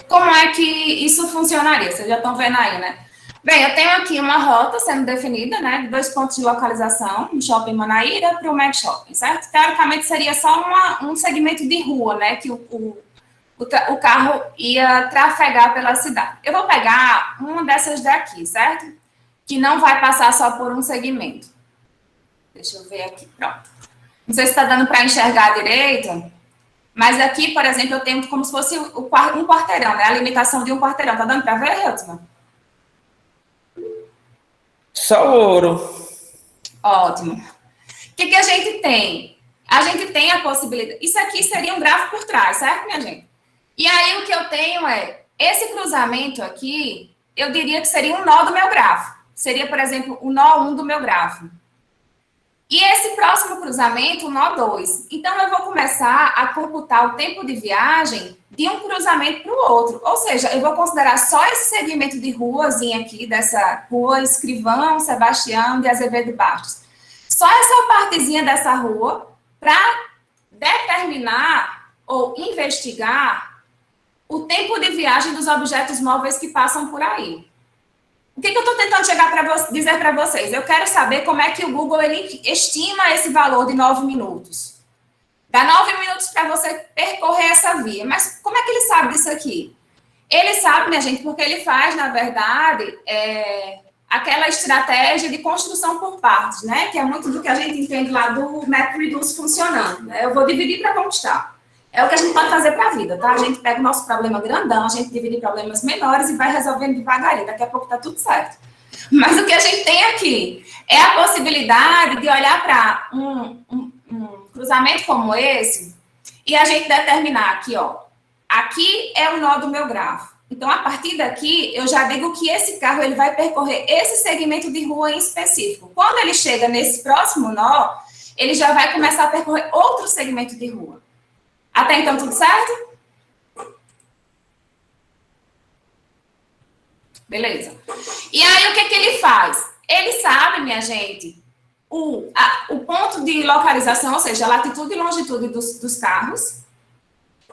Speaker 2: Como é que isso funcionaria? Vocês já estão vendo aí, né? Bem, eu tenho aqui uma rota sendo definida, né? De 2 pontos de localização, no Shopping Manaíra para o Mac Shopping, certo? Teoricamente, seria só um segmento de rua, né? Que o carro ia trafegar pela cidade. Eu vou pegar uma dessas daqui, certo? que não vai passar só por um segmento. Deixa eu ver aqui, pronto. Não sei se está dando para enxergar direito, mas aqui, por exemplo, eu tenho como se fosse um quarteirão, né? A limitação de um quarteirão. Está dando para ver, Hilton?
Speaker 1: Só ouro.
Speaker 2: Ótimo. O que a gente tem? A gente tem a possibilidade... Isso aqui seria um gráfico por trás, certo, minha gente? E aí, o que eu tenho é... Esse cruzamento aqui, eu diria que seria um nó do meu grafo. Seria, por exemplo, o nó 1 do meu grafo. E esse próximo cruzamento, o nó 2. Então, eu vou começar a computar o tempo de viagem de um cruzamento para o outro. Ou seja, eu vou considerar só esse segmento de ruazinha aqui, dessa rua Escrivão, Sebastião de Azevedo Bastos. Só essa partezinha dessa rua para determinar ou investigar o tempo de viagem dos objetos móveis que passam por aí. O que eu estou tentando dizer para vocês? Eu quero saber como é que o Google ele estima esse valor de 9 minutos. Dá 9 minutos para você percorrer essa via. Mas como é que ele sabe disso aqui? Ele sabe, minha gente, porque ele faz, na verdade, aquela estratégia de construção por partes, né? Que é muito do que a gente entende lá do MapReduce funcionando. Né? Eu vou dividir para conquistar. É o que a gente pode fazer para a vida, tá? A gente pega o nosso problema grandão, a gente divide em problemas menores e vai resolvendo devagarinho. Daqui a pouco tá tudo certo. Mas o que a gente tem aqui é a possibilidade de olhar para um cruzamento como esse e a gente determinar aqui, ó. Aqui é o nó do meu grafo. Então, a partir daqui, eu já digo que esse carro ele vai percorrer esse segmento de rua em específico. Quando ele chega nesse próximo nó, ele já vai começar a percorrer outro segmento de rua. Até então, tudo certo? Beleza. E aí, o que ele faz? Ele sabe, minha gente, o ponto de localização, ou seja, a latitude e longitude dos carros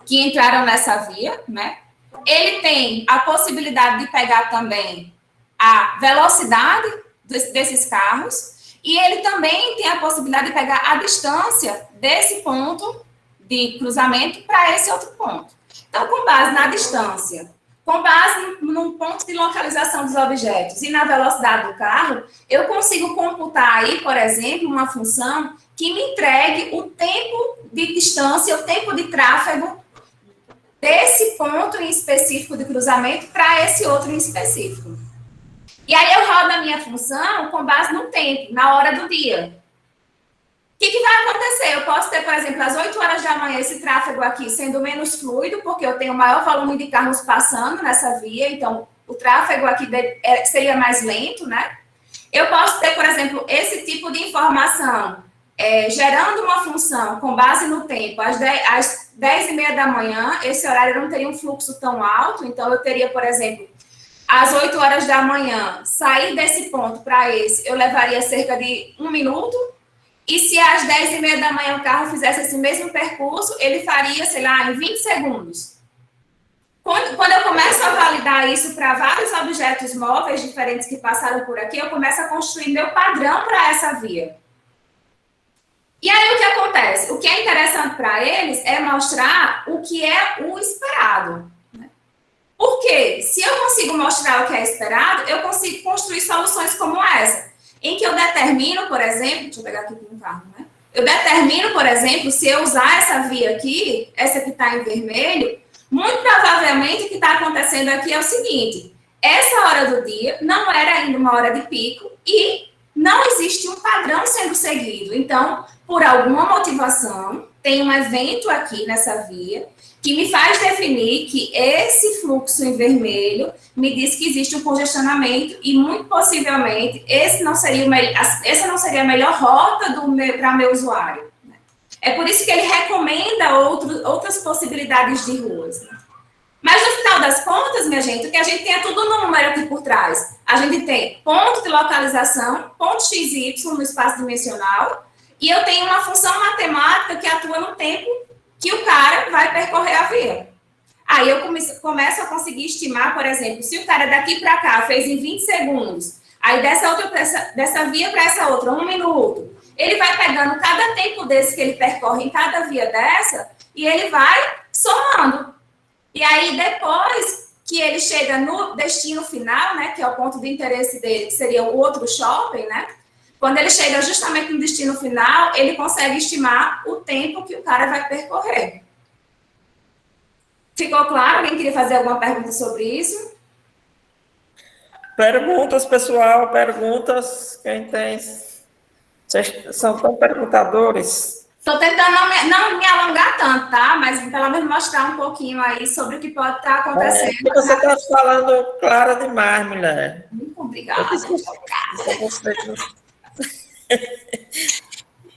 Speaker 2: que entraram nessa via, né? Ele tem a possibilidade de pegar também a velocidade desses carros e ele também tem a possibilidade de pegar a distância desse ponto de cruzamento para esse outro ponto. Então, com base na distância, com base no ponto de localização dos objetos e na velocidade do carro, eu consigo computar aí, por exemplo, uma função que me entregue o tempo de distância, o tempo de tráfego desse ponto em específico de cruzamento para esse outro em específico. E aí eu rodo a minha função com base no tempo, na hora do dia. O que vai acontecer? Eu posso ter, por exemplo, às 8 horas da manhã, esse tráfego aqui sendo menos fluido, porque eu tenho maior volume de carros passando nessa via, então o tráfego aqui seria mais lento, né? Eu posso ter, por exemplo, esse tipo de informação gerando uma função com base no tempo, às 10h30 da manhã, esse horário não teria um fluxo tão alto, então eu teria, por exemplo, às 8 horas da manhã, sair desse ponto para esse, eu levaria cerca de 1 minuto, e se às 10h30 da manhã o carro fizesse esse mesmo percurso, ele faria, sei lá, em 20 segundos. Quando eu começo a validar isso para vários objetos móveis diferentes que passaram por aqui, eu começo a construir meu padrão para essa via. E aí o que acontece? O que é interessante para eles é mostrar o que é o esperado. Né? Porque se eu consigo mostrar o que é esperado, eu consigo construir soluções como essa. Em que eu determino, por exemplo, deixa eu pegar aqui com o carro, né? Eu determino, por exemplo, se eu usar essa via aqui, essa que está em vermelho, muito provavelmente o que está acontecendo aqui é o seguinte, essa hora do dia não era ainda uma hora de pico e não existe um padrão sendo seguido. Então, por alguma motivação, tem um evento aqui nessa via que me faz definir que esse fluxo em vermelho me diz que existe um congestionamento e, muito possivelmente, essa não seria a melhor rota para meu usuário. Né? É por isso que ele recomenda outras possibilidades de ruas. Né? Mas, no final das contas, minha gente, o que a gente tem é tudo número aqui por trás. A gente tem ponto de localização, ponto XY no espaço dimensional, e eu tenho uma função matemática que atua no tempo que o cara vai percorrer a via. Aí eu começo a conseguir estimar, por exemplo, se o cara daqui para cá fez em 20 segundos, aí dessa via para essa outra, 1 minuto, ele vai pegando cada tempo desse que ele percorre em cada via dessa e ele vai somando. E aí, depois que ele chega no destino final, né, que é o ponto de interesse dele, que seria o outro shopping, né? Quando ele chega justamente no destino final, ele consegue estimar o tempo que o cara vai percorrer. Ficou claro? Alguém queria fazer alguma pergunta sobre isso?
Speaker 1: Perguntas, pessoal, perguntas. Quem tem? Vocês são tão perguntadores.
Speaker 2: Estou tentando não me alongar tanto, tá? Mas pelo menos mostrar um pouquinho aí sobre o que pode estar acontecendo.
Speaker 1: Você está falando clara demais, mulher.
Speaker 2: Muito obrigada.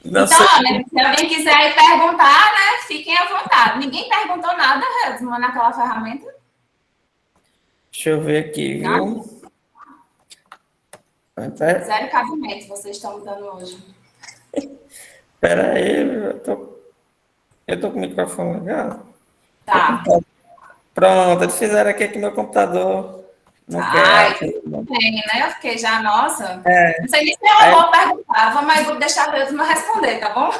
Speaker 1: Não
Speaker 2: Então,
Speaker 1: sei.
Speaker 2: olha, se alguém quiser aí perguntar, né? Fiquem à vontade. Ninguém perguntou nada, Redman, naquela ferramenta?
Speaker 1: Deixa eu ver aqui, viu?
Speaker 2: Zero cabimento vocês estão me dando hoje.
Speaker 1: Espera aí, eu tô com o microfone ligado.
Speaker 2: Tá.
Speaker 1: Pronto, eles fizeram aqui que meu computador não quer.
Speaker 2: Bem, né? Eu fiquei já, nossa. Não sei nem se ela vou perguntar. Vamos aí, vou deixar a Redman responder, tá bom?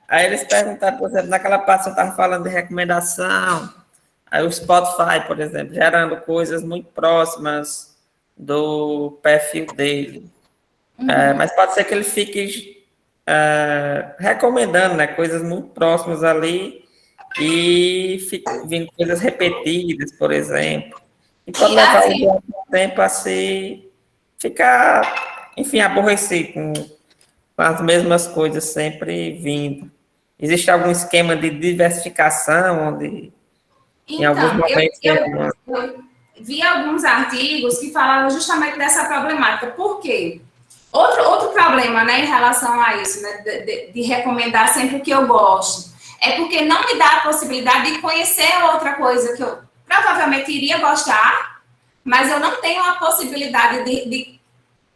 Speaker 1: Aí eles perguntaram, por exemplo, naquela parte eu estava falando de recomendação. Aí o Spotify, por exemplo, gerando coisas muito próximas do perfil dele. Mas pode ser que ele fique recomendando, né, coisas muito próximas ali e fique vindo coisas repetidas, por exemplo. E pode levar um tempo a se ficar, enfim, aborrecido com as mesmas coisas sempre vindo. Existe algum esquema de diversificação, onde em alguns momentos
Speaker 2: eu vi alguns artigos que falavam justamente dessa problemática. Por quê? Outro problema, né, em relação a isso, né, de recomendar sempre o que eu gosto, é porque não me dá a possibilidade de conhecer outra coisa que eu provavelmente iria gostar, mas eu não tenho a possibilidade de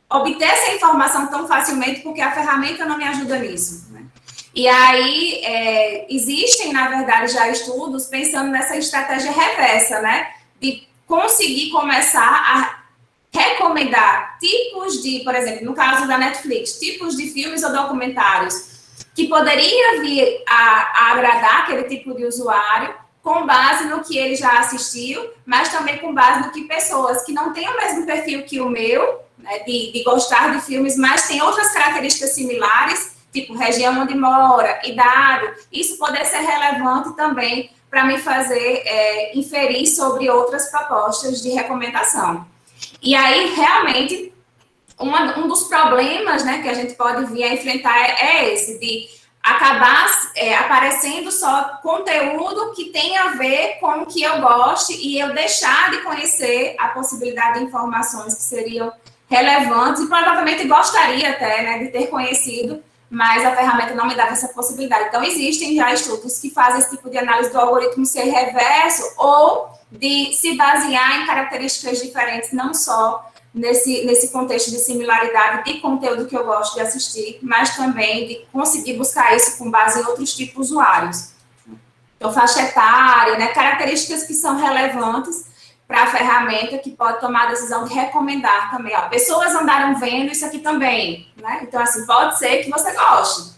Speaker 2: obter essa informação tão facilmente, porque a ferramenta não me ajuda nisso, né? E aí, existem, na verdade, já estudos pensando nessa estratégia reversa, né, de conseguir começar a recomendar tipos de, por exemplo, no caso da Netflix, tipos de filmes ou documentários que poderia vir a agradar aquele tipo de usuário com base no que ele já assistiu, mas também com base no que pessoas que não têm o mesmo perfil que o meu, né, de gostar de filmes, mas têm outras características similares, tipo região onde mora, idade, isso poder ser relevante também para me fazer inferir sobre outras propostas de recomendação. E aí, realmente, um dos problemas, né, que a gente pode vir a enfrentar é esse, de acabar aparecendo só conteúdo que tem a ver com o que eu gosto e eu deixar de conhecer a possibilidade de informações que seriam relevantes e provavelmente gostaria até, né, de ter conhecido, mas a ferramenta não me dava essa possibilidade. Então, existem já estudos que fazem esse tipo de análise do algoritmo ser reverso ou de se basear em características diferentes, não só nesse contexto de similaridade de conteúdo que eu gosto de assistir, mas também de conseguir buscar isso com base em outros tipos de usuários. Então, faixa etária, né, características que são relevantes para a ferramenta que pode tomar a decisão de recomendar também. Ó, pessoas andaram vendo isso aqui também, né? Então, assim, pode ser que você goste.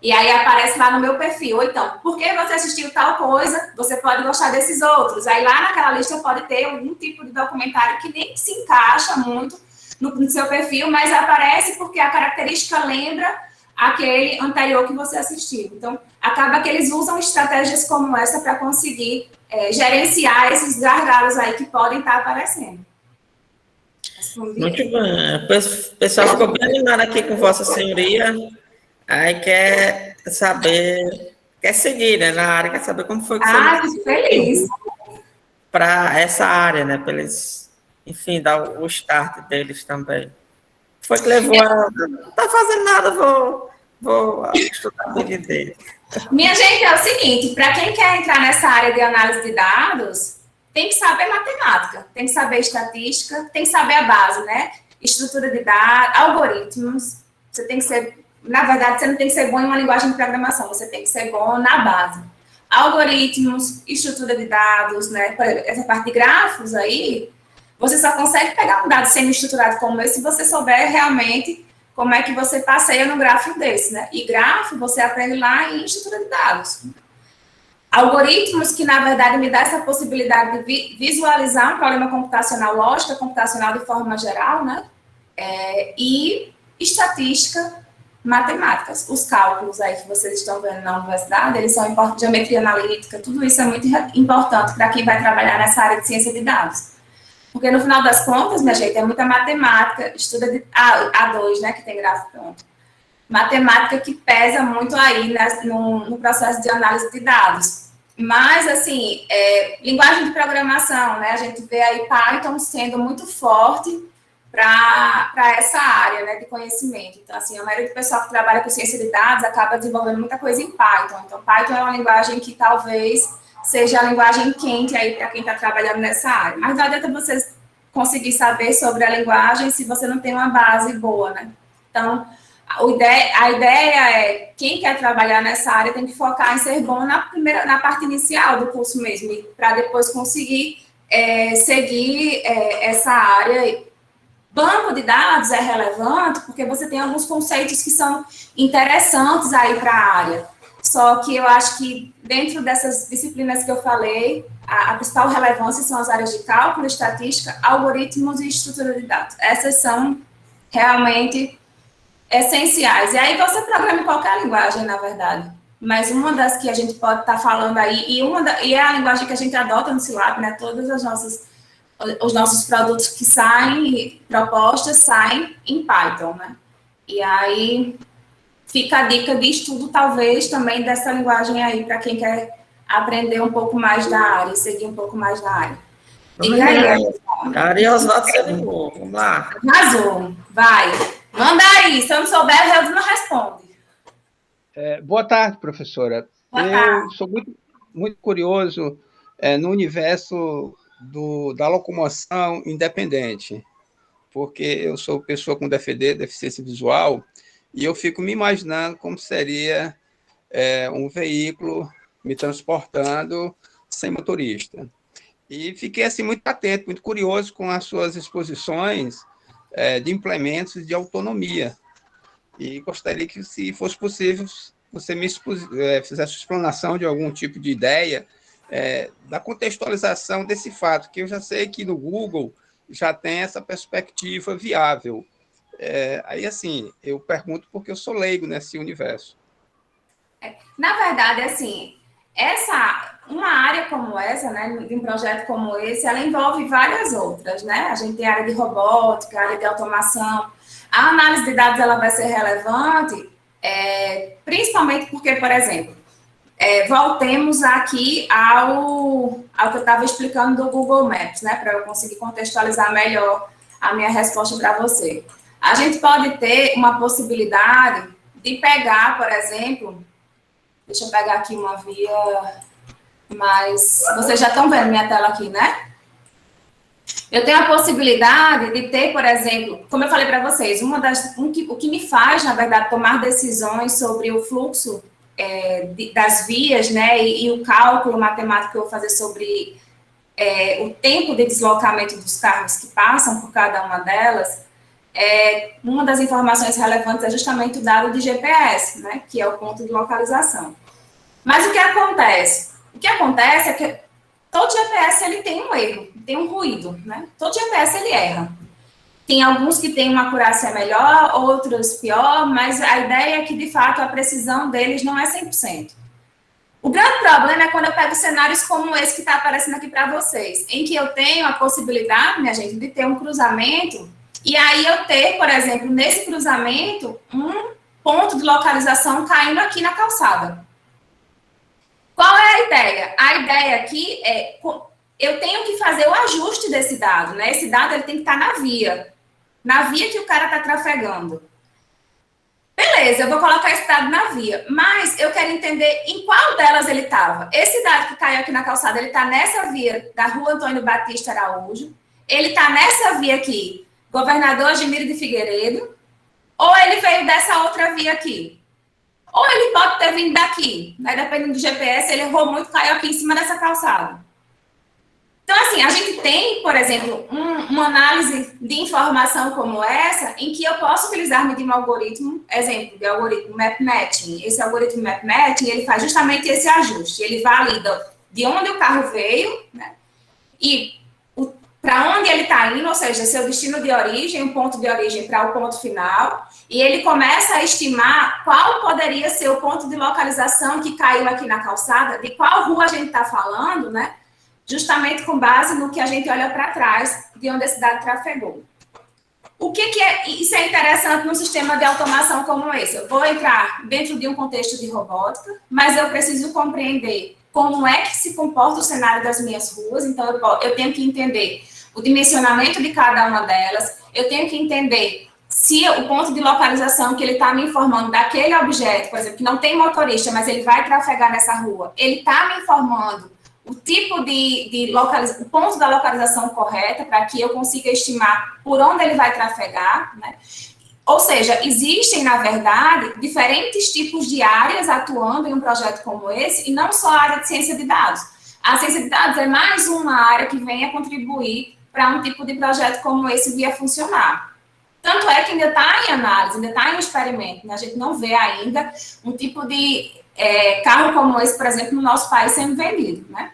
Speaker 2: E aí aparece lá no meu perfil. Ou então, por que você assistiu tal coisa? Você pode gostar desses outros. Aí lá naquela lista pode ter algum tipo de documentário que nem se encaixa muito no seu perfil, mas aparece porque a característica lembra aquele anterior que você assistiu. Então, acaba que eles usam estratégias como essa para conseguir gerenciar esses gargalos aí que podem estar aparecendo.
Speaker 1: Muito bem. O pessoal ficou bem animado aqui com Vossa Senhoria. Aí quer saber, quer seguir, né, na área, quer saber como foi que você
Speaker 2: fico feliz.
Speaker 1: Para essa área, né, para eles, enfim, dar o start deles também. Foi que levou a... Não tá fazendo nada, vou estudar a vida dele.
Speaker 2: Minha gente, é o seguinte, para quem quer entrar nessa área de análise de dados, tem que saber matemática, tem que saber estatística, tem que saber a base, né? Estrutura de dados, algoritmos. Você tem que ser, na verdade, você não tem que ser bom em uma linguagem de programação, você tem que ser bom na base. Algoritmos, estrutura de dados, né? Por exemplo, essa parte de grafos aí, você só consegue pegar um dado semi-estruturado como esse se você souber realmente como é que você passeia no gráfico desse, né? E gráfico você aprende lá em estrutura de dados. algoritmos que, na verdade, me dá essa possibilidade de visualizar um problema computacional, lógica computacional de forma geral, né? E estatística, matemáticas. Os cálculos aí que vocês estão vendo na universidade, eles são importantes, geometria analítica, tudo isso é muito importante para quem vai trabalhar nessa área de ciência de dados. Porque, no final das contas, minha gente, é muita matemática, estuda de A2, né, que tem gráfico pronto. Matemática que pesa muito aí, né, no processo de análise de dados. Mas, assim, linguagem de programação, né, a gente vê aí Python sendo muito forte para essa área, né, de conhecimento. Então, assim, a maioria do pessoal que trabalha com ciência de dados acaba desenvolvendo muita coisa em Python. Então, Python é uma linguagem que talvez seja a linguagem quente aí para quem está trabalhando nessa área. Mas não adianta vocês conseguir saber sobre a linguagem se você não tem uma base boa, né? Então, a ideia é, quem quer trabalhar nessa área tem que focar em ser bom na parte inicial do curso mesmo, para depois conseguir seguir essa área. Banco de dados é relevante porque você tem alguns conceitos que são interessantes aí para a área. Só que eu acho que dentro dessas disciplinas que eu falei, a principal relevância são as áreas de cálculo, estatística, algoritmos e estrutura de dados. Essas são realmente essenciais. E aí você programa em qualquer linguagem, na verdade. Mas uma das que a gente pode estar falando aí, e é a linguagem que a gente adota no Scilab, né? Todas as os nossos produtos que saem, propostas, saem em Python, né? E aí fica a dica de estudo, talvez, também dessa linguagem aí, para quem quer aprender um pouco mais da área, seguir um pouco mais da área. Diga aí,
Speaker 1: Ariosvaldo Sebelou, vamos lá.
Speaker 2: Arrasou, vai. Manda aí, se eu não souber, o Helder não responde.
Speaker 3: Boa tarde, professora.
Speaker 2: Boa tarde.
Speaker 3: Eu sou muito curioso no universo da locomoção independente, porque eu sou pessoa com DFD, deficiência visual, e eu fico me imaginando como seria um veículo me transportando sem motorista. E fiquei assim muito atento, muito curioso com as suas exposições de implementos de autonomia. E gostaria que, se fosse possível, você me fizesse explanação de algum tipo de ideia da contextualização desse fato, que eu já sei que no Google já tem essa perspectiva viável. Aí, assim, eu pergunto porque eu sou leigo nesse universo.
Speaker 2: Na verdade, assim, uma área como essa, né, de um projeto como esse, ela envolve várias outras, né? A gente tem área de robótica, área de automação. A análise de dados, ela vai ser relevante, principalmente porque, por exemplo, voltemos aqui ao que eu estava explicando do Google Maps, né, para eu conseguir contextualizar melhor a minha resposta para você. A gente pode ter uma possibilidade de pegar, por exemplo, deixa eu pegar aqui uma via, mas vocês já estão vendo minha tela aqui, né? Eu tenho a possibilidade de ter, por exemplo, como eu falei para vocês, o que me faz, na verdade, tomar decisões sobre o fluxo das vias, né, e o cálculo matemático que eu vou fazer sobre o tempo de deslocamento dos carros que passam por cada uma delas, uma das informações relevantes é justamente o dado de GPS, né, que é o ponto de localização. Mas o que acontece? O que acontece é que todo GPS ele tem um erro, tem um ruído, né? Todo GPS ele erra. Tem alguns que têm uma acurácia melhor, outros pior, mas a ideia é que, de fato, a precisão deles não é 100%. O grande problema é quando eu pego cenários como esse que está aparecendo aqui para vocês, em que eu tenho a possibilidade, minha gente, de ter um cruzamento, e aí eu ter, por exemplo, nesse cruzamento, um ponto de localização caindo aqui na calçada. Qual é a ideia? A ideia aqui é, eu tenho que fazer o ajuste desse dado, né? Esse dado ele tem que estar na via que o cara está trafegando. Beleza, eu vou colocar esse dado na via, mas eu quero entender em qual delas ele estava. Esse dado que caiu aqui na calçada, ele está nessa via da Rua Antônio Batista Araújo, ele está nessa via aqui, Governador Admiro de Figueiredo, ou ele veio dessa outra via aqui? Ou ele pode ter vindo daqui, né? Dependendo do GPS, ele errou muito, caiu aqui em cima dessa calçada. Então, assim, a gente tem, por exemplo, uma análise de informação como essa, em que eu posso utilizar de um algoritmo, exemplo, de algoritmo Map Matching. Esse algoritmo Map Matching, ele faz justamente esse ajuste. Ele valida de onde o carro veio, né, e para onde ele está indo, ou seja, seu destino de origem, um ponto de origem para o ponto final, e ele começa a estimar qual poderia ser o ponto de localização que caiu aqui na calçada, de qual rua a gente está falando, né? Justamente com base no que a gente olha para trás, de onde esse dado trafegou. O que é isso é interessante num sistema de automação como esse? Eu vou entrar dentro de um contexto de robótica, mas eu preciso compreender como é que se comporta o cenário das minhas ruas, então eu tenho que entender o dimensionamento de cada uma delas, eu tenho que entender se o ponto de localização que ele está me informando daquele objeto, por exemplo, que não tem motorista, mas ele vai trafegar nessa rua, ele está me informando o tipo de localização, o ponto da localização correta, para que eu consiga estimar por onde ele vai trafegar, né? Ou seja, existem, na verdade, diferentes tipos de áreas atuando em um projeto como esse, e não só a área de ciência de dados. A ciência de dados é mais uma área que vem a contribuir para um tipo de projeto como esse vir a funcionar. Tanto é que ainda está em análise, ainda está em experimento, né? A gente não vê ainda um tipo de carro como esse, por exemplo, no nosso país sendo vendido, né?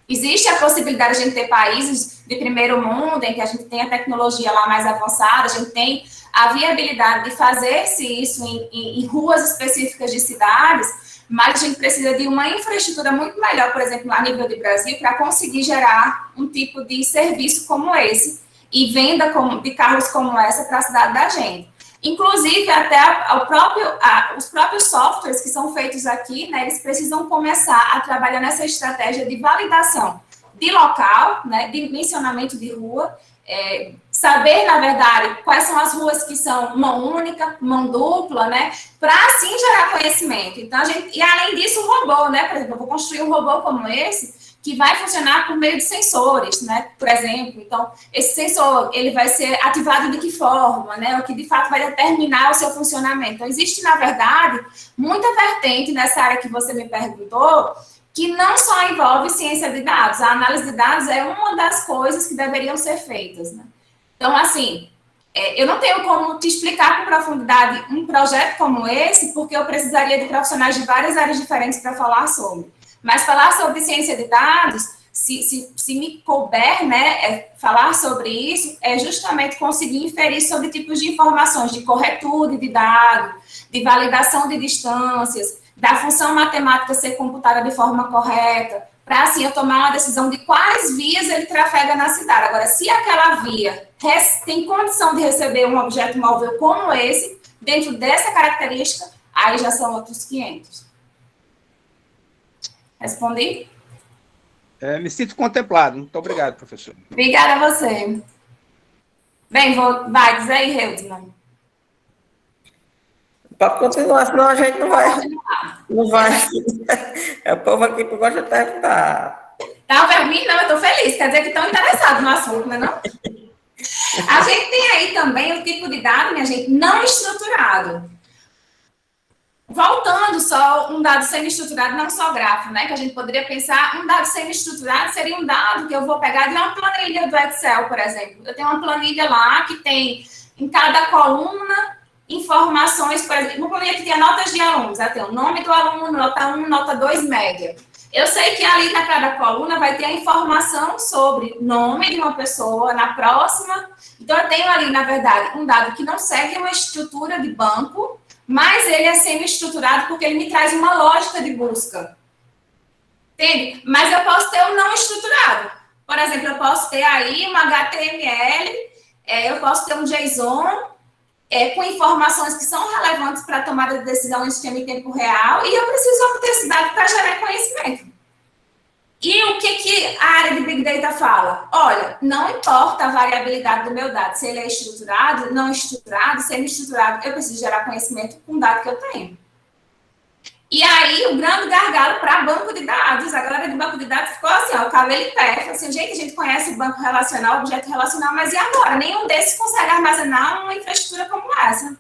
Speaker 2: Existe a possibilidade de a gente ter países de primeiro mundo, em que a gente tem a tecnologia lá mais avançada, a gente tem a viabilidade de fazer-se isso em ruas específicas de cidades, mas a gente precisa de uma infraestrutura muito melhor, por exemplo, a nível de Brasil, para conseguir gerar um tipo de serviço como esse e venda de carros como essa para a cidade da gente. Inclusive, até os próprios softwares que são feitos aqui, né, eles precisam começar a trabalhar nessa estratégia de validação de local, né, de dimensionamento de rua, saber, na verdade, quais são as ruas que são mão única, mão dupla, né, para assim gerar conhecimento. Então, e além disso, o robô, né, por exemplo, eu vou construir um robô como esse, que vai funcionar por meio de sensores, né, por exemplo. Então, esse sensor, ele vai ser ativado de que forma, né, o que de fato vai determinar o seu funcionamento. Então, existe, na verdade, muita vertente nessa área que você me perguntou, que não só envolve ciência de dados. A análise de dados é uma das coisas que deveriam ser feitas, né. Então, assim, eu não tenho como te explicar com profundidade um projeto como esse, porque eu precisaria de profissionais de várias áreas diferentes para falar sobre. Mas falar sobre ciência de dados, se me couber, né, falar sobre isso, é justamente conseguir inferir sobre tipos de informações de corretude de dados, de validação de distâncias, da função matemática ser computada de forma correta, para assim eu tomar uma decisão de quais vias ele trafega na cidade. Agora, se aquela via tem condição de receber um objeto móvel como esse, dentro dessa característica, aí já são outros 500. Respondi?
Speaker 3: Me sinto contemplado. Muito obrigado, professor.
Speaker 2: Obrigada a você. Bem, vai, diz aí, Reudman.
Speaker 1: Para continuar, senão a gente não vai. Não vai. É o povo aqui que gosta de perguntar.
Speaker 2: Tá, para mim, não, eu estou feliz. Quer dizer que estão interessados no assunto, não é não? A gente tem aí também o tipo de dado, minha gente, não estruturado. Voltando só um dado semi-estruturado, não só gráfico, né? Que a gente poderia pensar, um dado semi-estruturado seria um dado que eu vou pegar de uma planilha do Excel, por exemplo. Eu tenho uma planilha lá que tem em cada coluna informações, por exemplo, uma planilha que tem notas de alunos, tem o nome do aluno, nota 1, nota 2, média. Eu sei que ali na cada coluna vai ter a informação sobre o nome de uma pessoa, na próxima. Então, eu tenho ali, na verdade, um dado que não segue uma estrutura de banco, mas ele é semi-estruturado porque ele me traz uma lógica de busca. Entende? Mas eu posso ter um não estruturado. Por exemplo, eu posso ter aí um HTML, eu posso ter um JSON, com informações que são relevantes para a tomada de decisão em sistema em tempo real, e eu preciso obter esse dado para gerar conhecimento. E o que a área de Big Data fala? Olha, não importa a variabilidade do meu dado, se ele é estruturado, não estruturado, semi-estruturado, eu preciso gerar conhecimento com o dado que eu tenho. E aí, o grande gargalo para banco de dados, a galera de banco de dados ficou assim, ó, o cabelo em pé, falou assim, gente, a gente conhece o banco relacional, objeto relacional, mas e agora? Nenhum desses consegue armazenar uma infraestrutura como essa.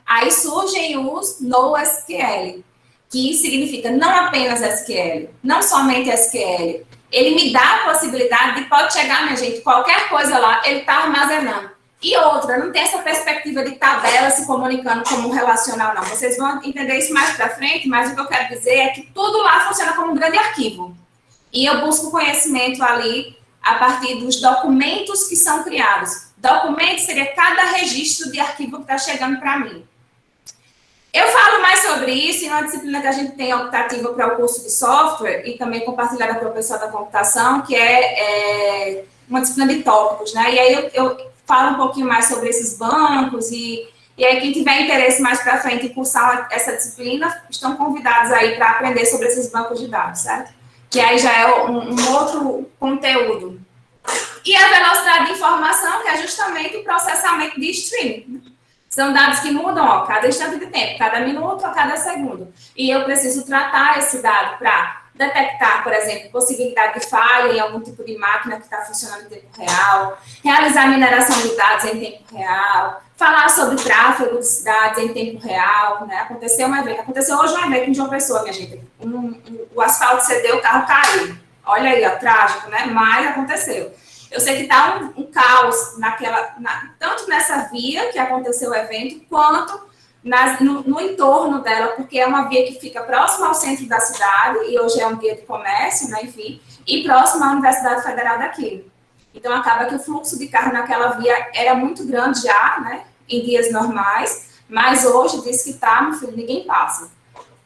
Speaker 2: Aí surgem os NoSQL, que significa não apenas SQL, não somente SQL, ele me dá a possibilidade de pode chegar, minha gente, qualquer coisa lá, ele está armazenando. E outra, não tem essa perspectiva de tabela se comunicando como um relacional, não. Vocês vão entender isso mais para frente, mas o que eu quero dizer é que tudo lá funciona como um grande arquivo. E eu busco conhecimento ali a partir dos documentos que são criados. Documento seria cada registro de arquivo que está chegando para mim. Eu falo mais sobre isso em uma disciplina que a gente tem optativa para o curso de software e também compartilhada com o pessoal da computação, que é uma disciplina de tópicos, né? E aí eu falo um pouquinho mais sobre esses bancos e aí quem tiver interesse mais para frente em cursar essa disciplina, estão convidados aí para aprender sobre esses bancos de dados, certo? Que aí já é um outro conteúdo. E a velocidade de informação, que é justamente o processamento de streaming. São dados que mudam a cada instante de tempo, cada minuto a cada segundo. E eu preciso tratar esse dado para detectar, por exemplo, possibilidade de falha em algum tipo de máquina que está funcionando em tempo real, realizar mineração de dados em tempo real, falar sobre tráfego de dados em tempo real, né? Aconteceu hoje um evento de uma pessoa, minha gente. O asfalto cedeu, o carro caiu. Olha aí, ó, trágico, né? Mas aconteceu. Eu sei que está um caos tanto nessa via que aconteceu o evento, quanto no entorno dela, porque é uma via que fica próxima ao centro da cidade, e hoje é um via de comércio, né, enfim, e próxima à Universidade Federal daqui. Então, acaba que o fluxo de carro naquela via era muito grande já, né, em dias normais, mas hoje diz que está, meu filho, ninguém passa.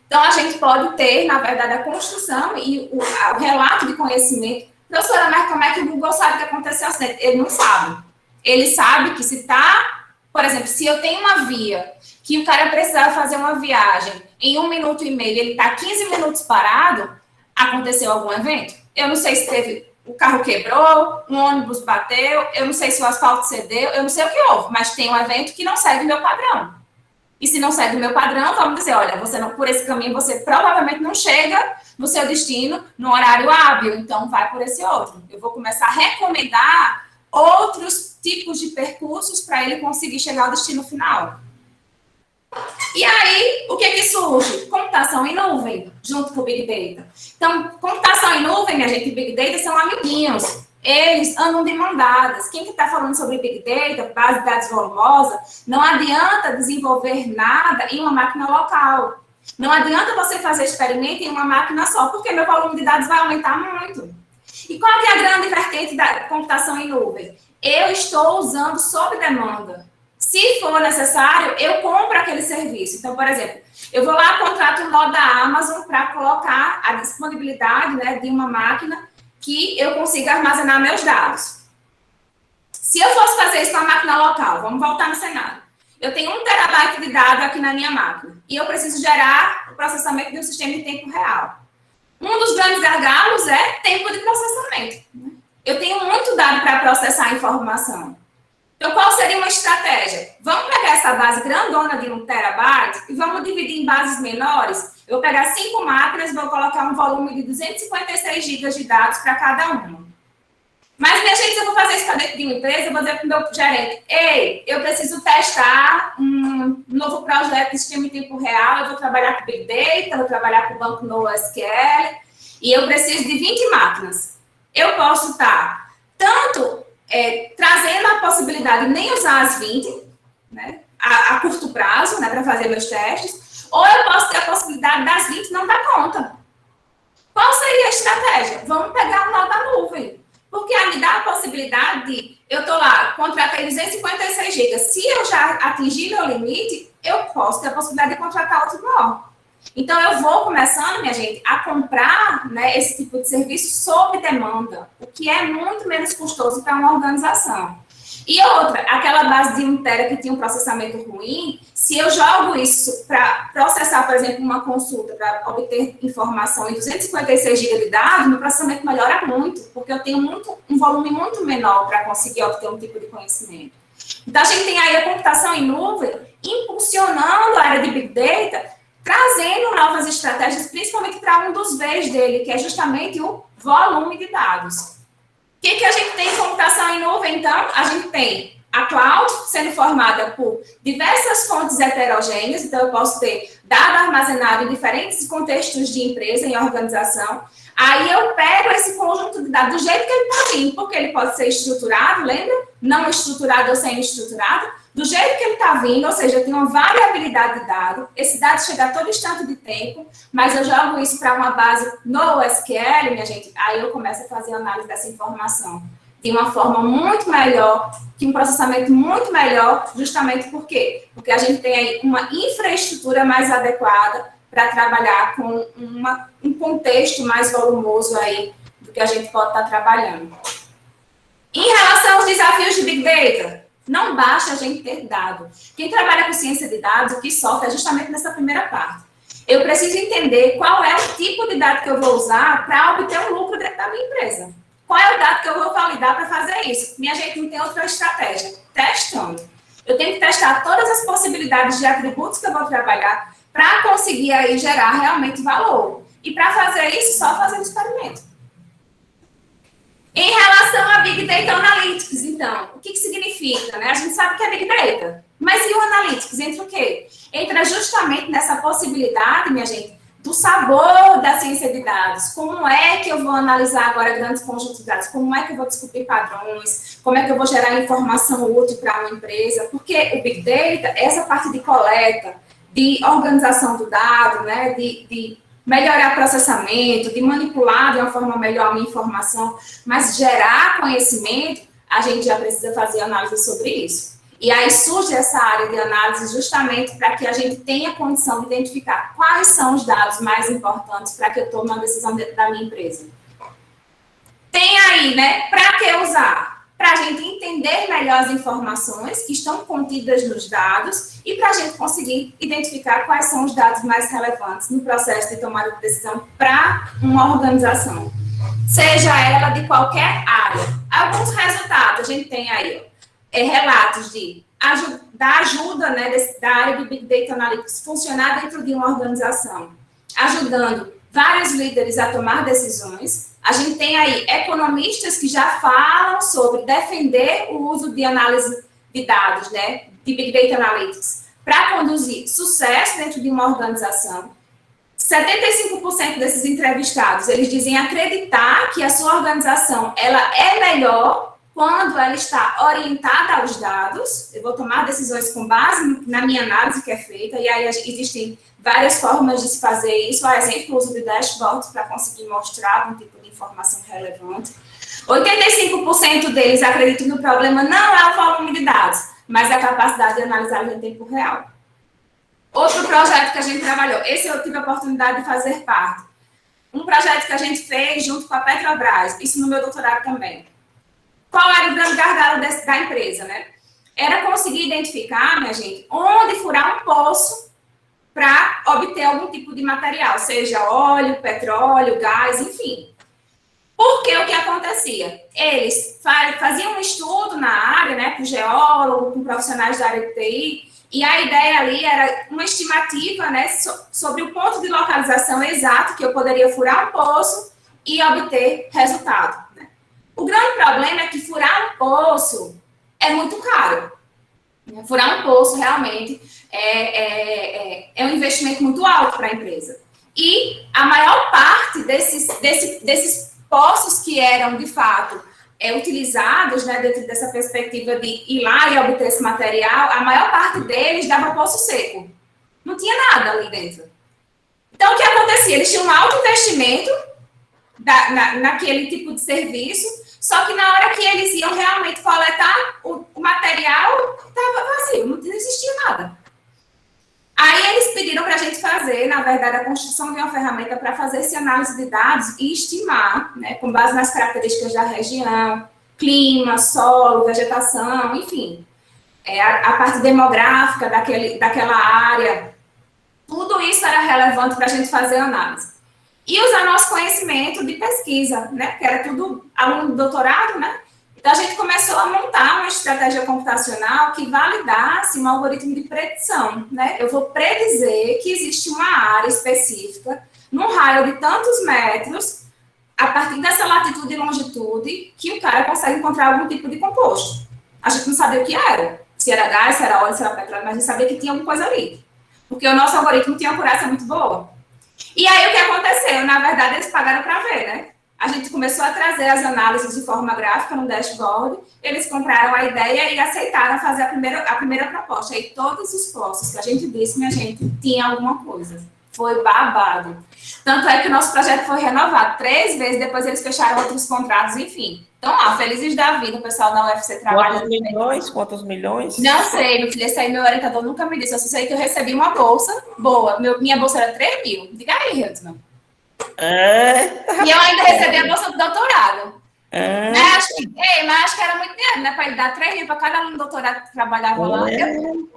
Speaker 2: Então, a gente pode ter, na verdade, a construção e o relato de conhecimento. Professora, mas como é que o Google sabe que aconteceu o acidente? Ele não sabe. Ele sabe que se está, por exemplo, se eu tenho uma via que o cara precisava fazer uma viagem em 1 minuto e meio, ele está 15 minutos parado, aconteceu algum evento? Eu não sei se o carro quebrou, um ônibus bateu, eu não sei se o asfalto cedeu, eu não sei o que houve, mas tem um evento que não segue o meu padrão. E se não segue o meu padrão, vamos dizer, olha, você não, por esse caminho você provavelmente não chega no seu destino no horário hábil, então vai por esse outro. Eu vou começar a recomendar outros tipos de percursos para ele conseguir chegar ao destino final. E aí, o que surge? Computação em nuvem, junto com o Big Data. Então, computação em nuvem, minha gente, e Big Data são amiguinhos. Eles andam de mão dadas. Quem que está falando sobre Big Data, base de dados volumosa, não adianta desenvolver nada em uma máquina local. Não adianta você fazer experimento em uma máquina só, porque meu volume de dados vai aumentar muito. E qual que é a grande vertente da computação em nuvem? Eu estou usando sob demanda. Se for necessário, eu compro aquele serviço. Então, por exemplo, eu vou lá, contrato um nó da Amazon para colocar a disponibilidade, né, de uma máquina que eu consiga armazenar meus dados. Se eu fosse fazer isso na máquina local, vamos voltar no cenário. Eu tenho 1 terabyte de dados aqui na minha máquina e eu preciso gerar o processamento de um sistema em tempo real. Um dos grandes gargalos é tempo de processamento. Eu tenho muito dado para processar a informação. Então, qual seria uma estratégia? Vamos pegar essa base grandona de 1 terabyte e vamos dividir em bases menores. Eu vou pegar 5 máquinas e vou colocar um volume de 256 gigas de dados para cada uma. Mas, minha gente, se eu vou fazer isso para dentro de uma empresa, eu vou dizer para o meu gerente, ei, eu preciso testar um novo projeto de sistema em tempo real, eu vou trabalhar com Big Data, vou trabalhar com o banco NoSQL, e eu preciso de 20 máquinas. Eu posso estar tanto trazendo a possibilidade de nem usar as 20, né, a curto prazo, né, para fazer meus testes, ou eu posso ter a possibilidade das 20 não dar conta. Qual seria a estratégia? Vamos pegar o nó da nuvem. Porque me dá a possibilidade de, eu estou lá, contratei 256 GB. Se eu já atingir meu limite, eu posso ter a possibilidade de contratar outro nó. Então, eu vou começando, minha gente, a comprar, né, esse tipo de serviço sob demanda, o que é muito menos custoso para uma organização. E outra, aquela base de 1 tera que tinha um processamento ruim, se eu jogo isso para processar, por exemplo, uma consulta, para obter informação em 256 GB de dados, meu processamento melhora muito, porque eu tenho um volume muito menor para conseguir obter um tipo de conhecimento. Então, a gente tem aí a computação em nuvem impulsionando a área de Big Data, trazendo novas estratégias, principalmente para um dos Vs dele, que é justamente o volume de dados. O que a gente tem em computação em nuvem, então? A gente tem a cloud sendo formada por diversas fontes heterogêneas, então eu posso ter dado armazenado em diferentes contextos de empresa, em organização, aí eu pego esse conjunto de dados do jeito que ele está vindo, porque ele pode ser estruturado, lembra? Não estruturado ou semi-estruturado, do jeito que ele está vindo, ou seja, eu tenho uma variabilidade de dado, esse dado chega a todo instante de tempo, mas eu jogo isso para uma base no SQL, minha gente, aí eu começo a fazer análise dessa informação de uma forma muito melhor, que um processamento muito melhor, justamente por quê? Porque a gente tem aí uma infraestrutura mais adequada para trabalhar com um contexto mais volumoso aí do que a gente pode estar trabalhando. Em relação aos desafios de Big Data, não basta a gente ter dado. Quem trabalha com ciência de dados, o que sofre é justamente nessa primeira parte. Eu preciso entender qual é o tipo de dado que eu vou usar para obter um lucro dentro da minha empresa. Qual é o dado que eu vou validar para fazer isso? Minha gente não tem outra estratégia. Testando. Eu tenho que testar todas as possibilidades de atributos que eu vou trabalhar para conseguir aí gerar realmente valor. E para fazer isso, só fazendo experimento. Em relação a Big Data Analytics, então, o que significa? Né? A gente sabe que é Big Data. Mas e o Analytics? Entra o quê? Entra justamente nessa possibilidade, minha gente, do sabor da ciência de dados. Como é que eu vou analisar agora grandes conjuntos de dados? Como é que eu vou descobrir padrões? Como é que eu vou gerar informação útil para uma empresa? Porque o Big Data, essa parte de coleta, de organização do dado, né, de melhorar processamento, de manipular de uma forma melhor a minha informação, mas gerar conhecimento, a gente já precisa fazer análise sobre isso. E aí surge essa área de análise justamente para que a gente tenha condição de identificar quais são os dados mais importantes para que eu tome uma decisão dentro da minha empresa. Tem aí, né, para que usar? Para a gente entender melhor as informações que estão contidas nos dados e para a gente conseguir identificar quais são os dados mais relevantes no processo de tomada de decisão para uma organização, seja ela de qualquer área. Alguns resultados a gente tem aí, relatos da ajuda, né, da área de Big Data Analytics funcionar dentro de uma organização, ajudando vários líderes a tomar decisões. A gente tem aí economistas que já falam sobre defender o uso de análise de dados, né, de Big Data Analytics, para conduzir sucesso dentro de uma organização. 75% desses entrevistados, eles dizem acreditar que a sua organização ela é melhor quando ela está orientada aos dados. Eu vou tomar decisões com base na minha análise que é feita, e aí existem várias formas de se fazer isso, por exemplo, o uso de dashboards para conseguir mostrar algum tipo de informação relevante. 85% deles acreditam que o problema não é o volume de dados, mas a capacidade de analisar em tempo real. Outro projeto que a gente trabalhou, esse eu tive a oportunidade de fazer parte. Um projeto que a gente fez junto com a Petrobras, isso no meu doutorado também. Qual era o grande gargalo da empresa, né? Era conseguir identificar, minha gente, onde furar um poço para obter algum tipo de material, seja óleo, petróleo, gás, enfim. Porque o que acontecia? Eles faziam um estudo na área, né, com geólogo, com profissionais da área de TI, e a ideia ali era uma estimativa, né, sobre o ponto de localização exato que eu poderia furar um poço e obter resultado. Né? O grande problema é que furar um poço é muito caro. Furar um poço, realmente, é um investimento muito alto para a empresa. E a maior parte desses poços que eram, de fato, utilizados, né, dentro dessa perspectiva de ir lá e obter esse material, a maior parte deles dava poço seco. Não tinha nada ali dentro. Então, o que acontecia? Eles tinham um alto investimento naquele tipo de serviço, só que na hora que eles iam realmente coletar, o material estava vazio, não existia nada. Aí eles pediram para a gente fazer, na verdade, a construção de uma ferramenta para fazer essa análise de dados e estimar, né, com base nas características da região, clima, solo, vegetação, enfim, a parte demográfica daquela área, tudo isso era relevante para a gente fazer análise. E usar nosso conhecimento de pesquisa, né, que era tudo aluno de doutorado, né? Então, a gente começou a montar uma estratégia computacional que validasse um algoritmo de predição, né? Eu vou predizer que existe uma área específica, num raio de tantos metros, a partir dessa latitude e longitude, que o cara consegue encontrar algum tipo de composto. A gente não sabia o que era. Se era gás, se era óleo, se era petróleo, mas a gente sabia que tinha alguma coisa ali. Porque o nosso algoritmo tinha uma acurácia muito boa. E aí, o que aconteceu? Na verdade, eles pagaram para ver, né? A gente começou a trazer as análises de forma gráfica no dashboard, eles compraram a ideia e aceitaram fazer a primeira proposta. Aí, todos os postos que a gente disse, minha gente, tinha alguma coisa. Foi babado. Tanto é que o nosso projeto foi renovado 3 vezes, depois eles fecharam outros contratos, enfim. Então, lá, felizes da vida, o pessoal da UFC trabalha.
Speaker 1: Quantos milhões?
Speaker 2: Não sei, meu filho, esse aí meu orientador nunca me disse. Eu só sei que eu recebi uma bolsa boa. Minha bolsa era 3 mil. Diga aí, Hilton. E eu ainda recebi a bolsa do doutorado. Mas acho que era muito dinheiro, né? Para ele dar 3 mil para cada aluno do doutorado que trabalhava lá. Eu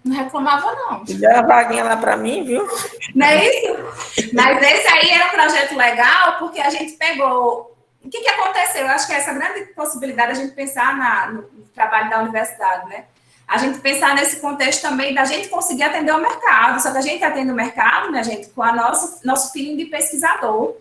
Speaker 2: não reclamava, não.
Speaker 1: E deu a vaguinha lá para mim, viu?
Speaker 2: Não é isso? Mas esse aí era um projeto legal, porque a gente pegou... O que aconteceu? Eu acho que essa grande possibilidade de a gente pensar no trabalho da universidade, né? A gente pensar nesse contexto também da gente conseguir atender o mercado. Só que a gente atende o mercado, né, gente, com nosso feeling de pesquisador.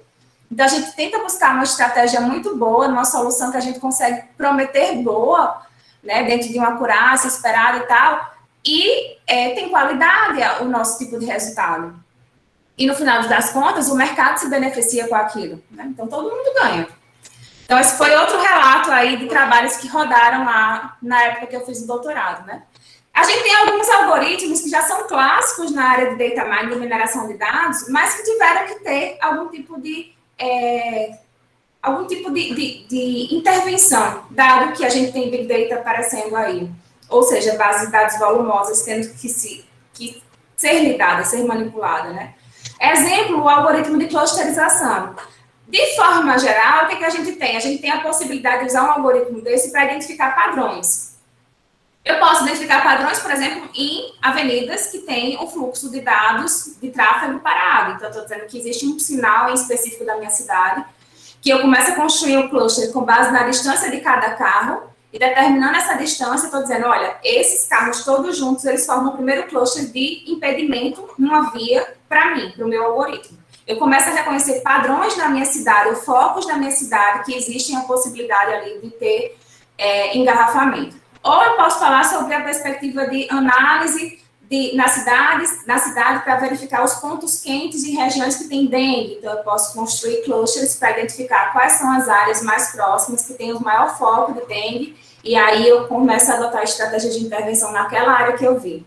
Speaker 2: Então, a gente tenta buscar uma estratégia muito boa, uma solução que a gente consegue prometer boa, né, dentro de uma acurácia esperada e tal, e tem qualidade o nosso tipo de resultado. E, no final das contas, o mercado se beneficia com aquilo, né? Então, todo mundo ganha. Então, esse foi outro relato aí de trabalhos que rodaram lá na época que eu fiz o doutorado, né? A gente tem alguns algoritmos que já são clássicos na área de data mining, de mineração de dados, mas que tiveram que ter algum tipo de intervenção, dado que a gente tem Big Data aparecendo aí. Ou seja, bases de dados volumosas tendo que ser lidada, ser manipulada, né? Exemplo, o algoritmo de clusterização. De forma geral, o que a gente tem? A gente tem a possibilidade de usar um algoritmo desse para identificar padrões. Eu posso identificar padrões, por exemplo, em avenidas que têm um fluxo de dados de tráfego parado. Então, eu estou dizendo que existe um sinal em específico da minha cidade, que eu começo a construir um cluster com base na distância de cada carro, e determinando essa distância, eu estou dizendo, olha, esses carros todos juntos, eles formam o primeiro cluster de impedimento numa via para mim, para o meu algoritmo. Eu começo a reconhecer padrões na minha cidade, ou focos na minha cidade, que existem a possibilidade ali de ter engarrafamento. Ou eu posso falar sobre a perspectiva de análise na cidade para verificar os pontos quentes em regiões que têm dengue. Então, eu posso construir clusters para identificar quais são as áreas mais próximas que têm o maior foco de dengue, e aí eu começo a adotar estratégias de intervenção naquela área que eu vi.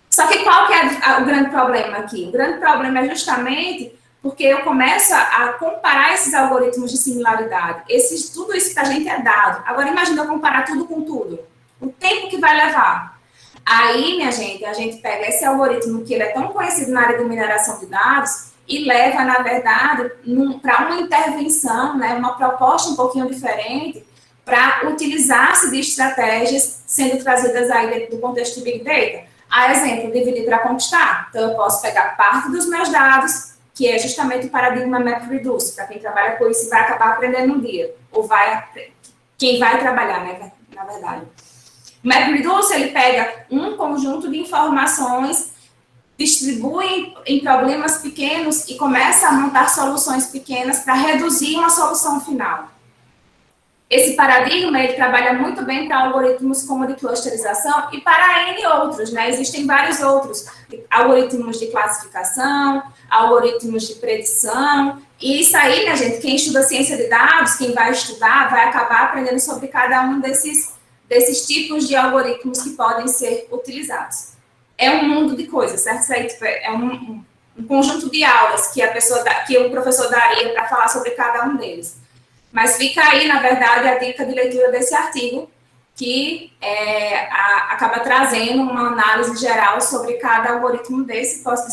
Speaker 2: Só que qual que é o grande problema aqui? O grande problema é justamente porque eu começo a comparar esses algoritmos de similaridade. Tudo isso para a gente é dado. Agora, imagina eu comparar tudo com tudo. O tempo que vai levar. Aí, minha gente, a gente pega esse algoritmo que ele é tão conhecido na área de mineração de dados e leva, na verdade, para uma intervenção, né, uma proposta um pouquinho diferente para utilizar-se de estratégias sendo trazidas aí dentro do contexto de Big Data. A exemplo, dividir para conquistar. Então, eu posso pegar parte dos meus dados, que é justamente o paradigma MapReduce, para quem trabalha com isso e vai acabar aprendendo um dia, ou quem vai trabalhar, né, na verdade. O MapReduce, ele pega um conjunto de informações, distribui em problemas pequenos e começa a montar soluções pequenas para reduzir uma solução final. Esse paradigma, ele trabalha muito bem para algoritmos como de clusterização e para N outros, né? Existem vários outros, algoritmos de classificação, algoritmos de predição, e isso aí, né, gente, quem estuda ciência de dados, quem vai estudar, vai acabar aprendendo sobre cada um desses tipos de algoritmos que podem ser utilizados. É um mundo de coisas, certo? É um conjunto de aulas que o professor daria para falar sobre cada um deles. Mas fica aí, na verdade, a dica de leitura desse artigo, que acaba trazendo uma análise geral sobre cada algoritmo desse. Posso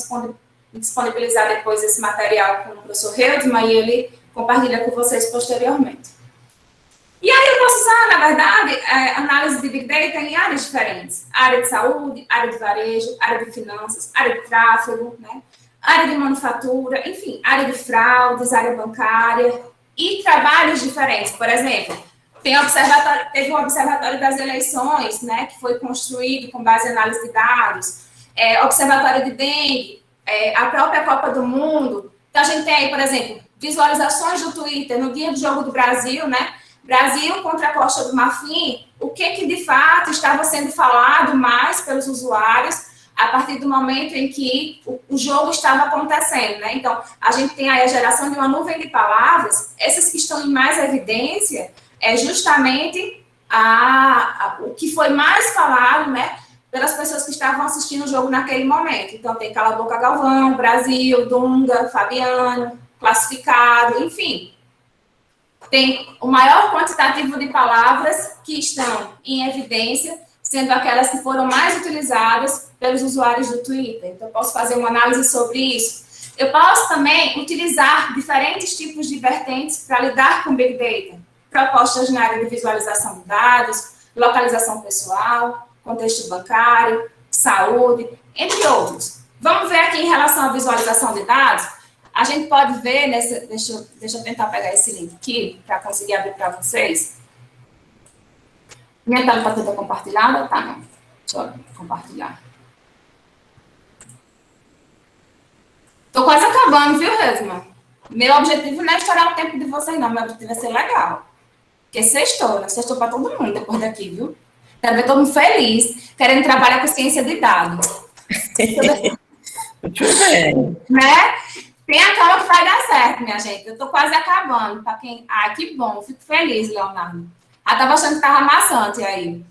Speaker 2: disponibilizar depois esse material com o professor Heldman e ele compartilha com vocês posteriormente. E aí eu posso usar, na verdade, análise de Big Data em áreas diferentes. Área de saúde, área de varejo, área de finanças, área de tráfego, né? Área de manufatura, enfim, área de fraudes, área bancária e trabalhos diferentes. Por exemplo, teve o Observatório das Eleições, né, que foi construído com base em análise de dados, Observatório de Dengue, a própria Copa do Mundo. Então, a gente tem aí, por exemplo, visualizações do Twitter no dia do Jogo do Brasil, né? Brasil contra a Costa do Marfim, o que de fato estava sendo falado mais pelos usuários a partir do momento em que o jogo estava acontecendo, né? Então, a gente tem aí a geração de uma nuvem de palavras, essas que estão em mais evidência é justamente o que foi mais falado, né, pelas pessoas que estavam assistindo o jogo naquele momento. Então, tem Cala a Boca Galvão, Brasil, Dunga, Fabiano, Classificado, enfim. Tem o maior quantitativo de palavras que estão em evidência, sendo aquelas que foram mais utilizadas pelos usuários do Twitter. Então, eu posso fazer uma análise sobre isso. Eu posso também utilizar diferentes tipos de vertentes para lidar com Big Data. Propostas na área de visualização de dados, localização pessoal, contexto bancário, saúde, entre outros. Vamos ver aqui em relação à visualização de dados. A gente pode ver, deixa eu tentar pegar esse link aqui, para conseguir abrir para vocês. Minha tela está toda compartilhada? Tá, não. Deixa eu compartilhar. Estou quase acabando, viu, Resma? Meu objetivo não é estourar o tempo de vocês, não. Meu objetivo é ser legal. Porque sextou, né? Sextou para todo mundo depois daqui, viu? Quero ver todo mundo feliz, querendo trabalhar com ciência de dados.
Speaker 1: Muito bem.
Speaker 2: Né? Tenha calma que vai dar certo, minha gente. Eu estou quase acabando. Para quem... Ah, que bom. Fico feliz, Leonardo. Estava achando que estava amassante aí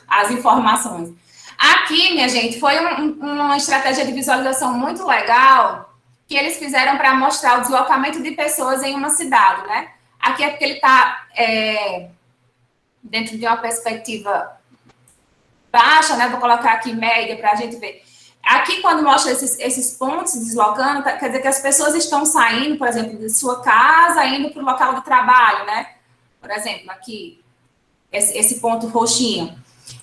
Speaker 2: as informações. Aqui, minha gente, foi uma estratégia de visualização muito legal que eles fizeram para mostrar o deslocamento de pessoas em uma cidade, né? Aqui é porque ele está dentro de uma perspectiva baixa, né? Vou colocar aqui média para a gente ver. Aqui, quando mostra esses pontos se deslocando, quer dizer que as pessoas estão saindo, por exemplo, de sua casa, indo para o local de trabalho, né? Por exemplo, aqui, esse ponto roxinho.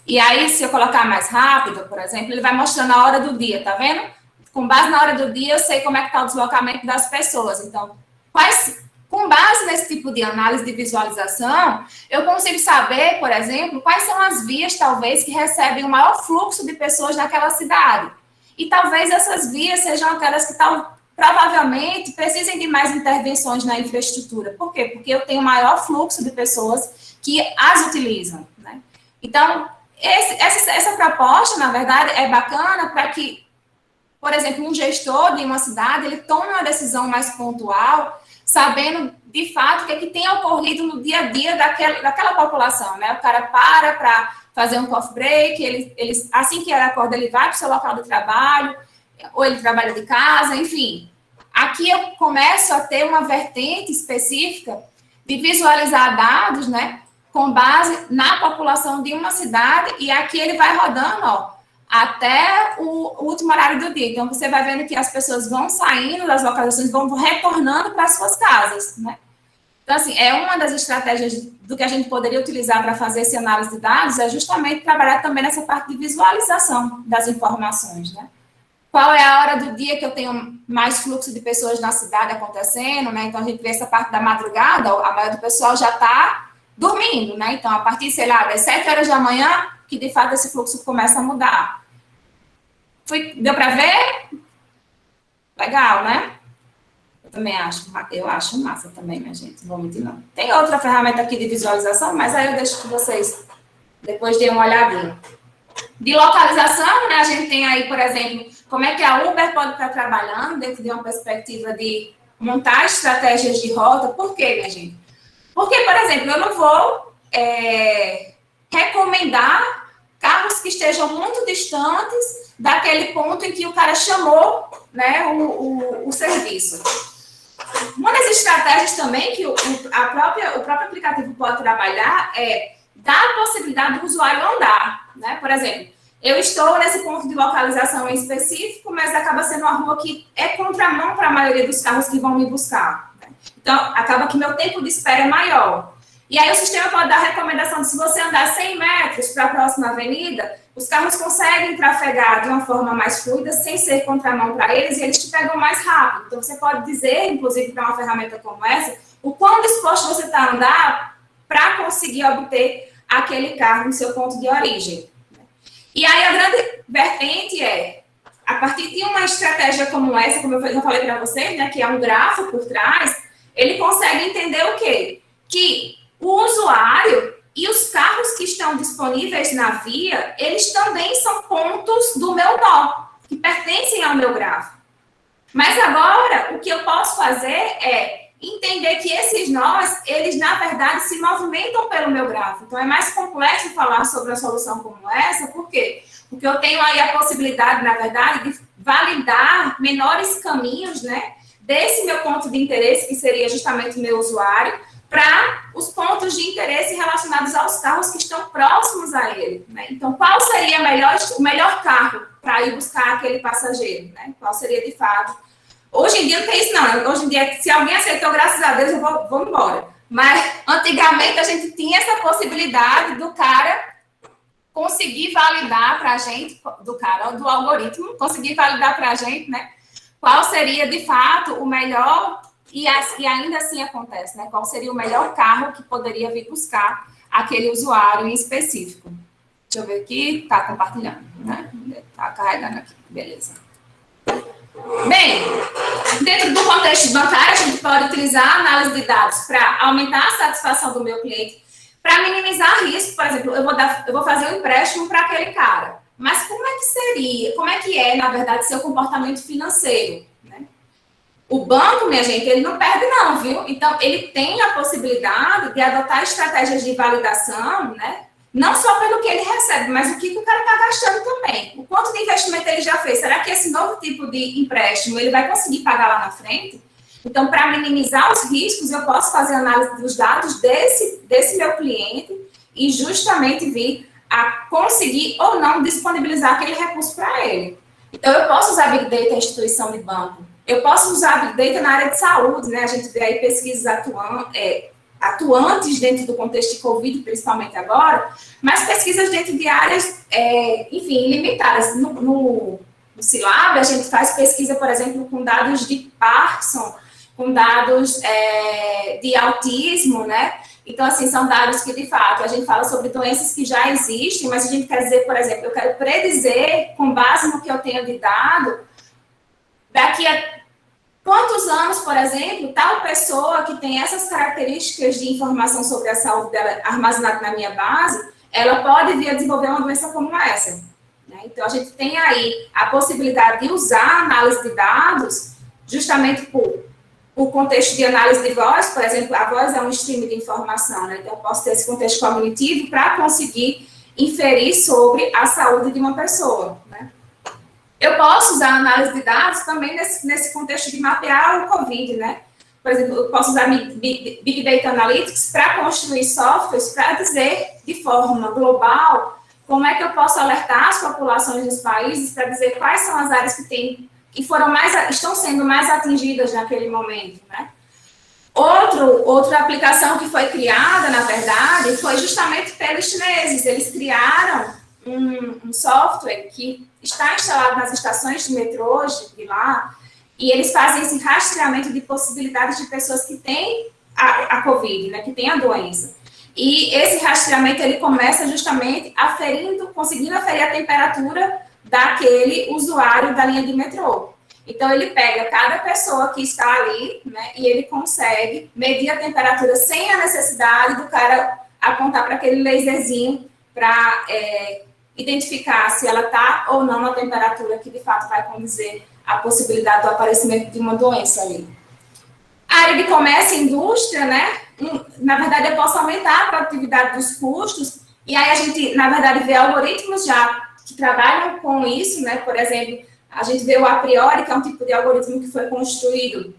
Speaker 2: E aí, se eu colocar mais rápido, por exemplo, ele vai mostrando a hora do dia, tá vendo? Com base na hora do dia, eu sei como é que está o deslocamento das pessoas. Então, com base nesse tipo de análise de visualização, eu consigo saber, por exemplo, quais são as vias, talvez, que recebem o maior fluxo de pessoas naquela cidade. E talvez essas vias sejam aquelas que provavelmente precisem de mais intervenções na infraestrutura. Por quê? Porque eu tenho maior fluxo de pessoas que as utilizam, né? Então, essa proposta, na verdade, é bacana para que, por exemplo, um gestor de uma cidade, ele tome uma decisão mais pontual, sabendo, de fato, o que tem ocorrido no dia a dia daquela população, né? O cara para fazer um coffee break, ele, assim que ele acorda, ele vai para o seu local de trabalho, ou ele trabalha de casa, enfim. Aqui eu começo a ter uma vertente específica de visualizar dados, né? Com base na população de uma cidade, e aqui ele vai rodando, ó, até o último horário do dia. Então, você vai vendo que as pessoas vão saindo das localizações, vão retornando para as suas casas, né? Então, assim, é uma das estratégias do que a gente poderia utilizar para fazer essa análise de dados, é justamente trabalhar também nessa parte de visualização das informações, né? Qual é a hora do dia que eu tenho mais fluxo de pessoas na cidade acontecendo, né? Então, a gente vê essa parte da madrugada, a maioria do pessoal já está dormindo, né? Então, a partir, sei lá, das 7 horas da manhã, que de fato esse fluxo começa a mudar. Deu para ver? Legal, né? Eu acho massa também, minha gente, não vou mentir não. Tem outra ferramenta aqui de visualização, mas aí eu deixo que vocês depois deem uma olhadinha. De localização, né, a gente tem aí, por exemplo, como é que a Uber pode estar trabalhando dentro de uma perspectiva de montar estratégias de rota. Por quê, minha gente? Porque, por exemplo, eu não vou recomendar carros que estejam muito distantes daquele ponto em que o cara chamou, né, o serviço. Uma das estratégias também que o próprio aplicativo pode trabalhar é dar a possibilidade do usuário andar, né? Por exemplo, eu estou nesse ponto de localização em específico, mas acaba sendo uma rua que é contramão para a maioria dos carros que vão me buscar, né? Então, acaba que meu tempo de espera é maior. E aí o sistema pode dar a recomendação de se você andar 100 metros para a próxima avenida, os carros conseguem trafegar de uma forma mais fluida, sem ser contramão para eles, e eles te pegam mais rápido. Então, você pode dizer, inclusive, para uma ferramenta como essa, o quão disposto você está a andar para conseguir obter aquele carro no seu ponto de origem. E aí, a grande vertente é, a partir de uma estratégia como essa, como eu já falei para vocês, né, que é um gráfico por trás, ele consegue entender o quê? Que o usuário e os carros que estão disponíveis na via, eles também são pontos do meu nó, que pertencem ao meu grafo. Mas agora, o que eu posso fazer é entender que esses nós, eles, na verdade, se movimentam pelo meu grafo. Então, é mais complexo falar sobre uma solução como essa, por quê? Porque eu tenho aí a possibilidade, na verdade, de validar menores caminhos, né, desse meu ponto de interesse, que seria justamente o meu usuário, para os pontos de interesse relacionados aos carros que estão próximos a ele, né? Então, qual seria o melhor carro para ir buscar aquele passageiro, né? Qual seria, de fato... Hoje em dia não tem isso, não. Hoje em dia, se alguém aceitou, graças a Deus, eu vou embora. Mas, antigamente, a gente tinha essa possibilidade do cara conseguir validar para a gente, do algoritmo, conseguir validar para a gente, né? Qual seria, de fato, o melhor... E ainda assim acontece, né? Qual seria o melhor carro que poderia vir buscar aquele usuário em específico? Deixa eu ver aqui, está compartilhando, né? Está carregando aqui, beleza. Bem, dentro do contexto bancário, a gente pode utilizar a análise de dados para aumentar a satisfação do meu cliente, para minimizar risco. Por exemplo, eu vou fazer um empréstimo para aquele cara. Mas como é que é, na verdade, seu comportamento financeiro? O banco, minha gente, ele não perde não, viu? Então, ele tem a possibilidade de adotar estratégias de validação, né? Não só pelo que ele recebe, mas o que o cara está gastando também. O quanto de investimento ele já fez? Será que esse novo tipo de empréstimo, ele vai conseguir pagar lá na frente? Então, para minimizar os riscos, eu posso fazer análise dos dados desse meu cliente e justamente vir a conseguir ou não disponibilizar aquele recurso para ele. Então, eu posso usar Big Data em instituição de banco. Eu posso usar Big Data na área de saúde, né? A gente vê aí pesquisas atuantes dentro do contexto de Covid, principalmente agora, mas pesquisas dentro de áreas, enfim, limitadas. No Silab, a gente faz pesquisa, por exemplo, com dados de Parkinson, com dados de autismo, né? Então, assim, são dados que, de fato, a gente fala sobre doenças que já existem, mas a gente quer dizer, por exemplo, eu quero predizer, com base no que eu tenho de dado, daqui a quantos anos, por exemplo, tal pessoa que tem essas características de informação sobre a saúde dela armazenada na minha base, ela pode vir a desenvolver uma doença como essa. Né? Então, a gente tem aí a possibilidade de usar a análise de dados justamente por contexto de análise de voz. Por exemplo, a voz é um stream de informação, né? Então, eu posso ter esse contexto cognitivo para conseguir inferir sobre a saúde de uma pessoa, né? Eu posso usar a análise de dados também nesse contexto de mapear o COVID, né? Por exemplo, eu posso usar Big Data Analytics para construir softwares para dizer de forma global como é que eu posso alertar as populações dos países para dizer quais são as áreas que estão sendo mais atingidas naquele momento, né? Outra aplicação que foi criada, na verdade, foi justamente pelos chineses. Eles criaram um software que está instalado nas estações de metrô de lá, e eles fazem esse rastreamento de possibilidades de pessoas que têm a COVID, né, que têm a doença. E esse rastreamento, ele começa justamente conseguindo aferir a temperatura daquele usuário da linha de metrô. Então, ele pega cada pessoa que está ali, né, e ele consegue medir a temperatura sem a necessidade do cara apontar para aquele laserzinho para identificar se ela está ou não na temperatura que, de fato, vai condizer a possibilidade do aparecimento de uma doença ali. A área de comércio e indústria, né? Na verdade, eu posso aumentar a produtividade dos custos, e aí a gente, na verdade, vê algoritmos já que trabalham com isso, né? Por exemplo, a gente vê o a priori, que é um tipo de algoritmo que foi construído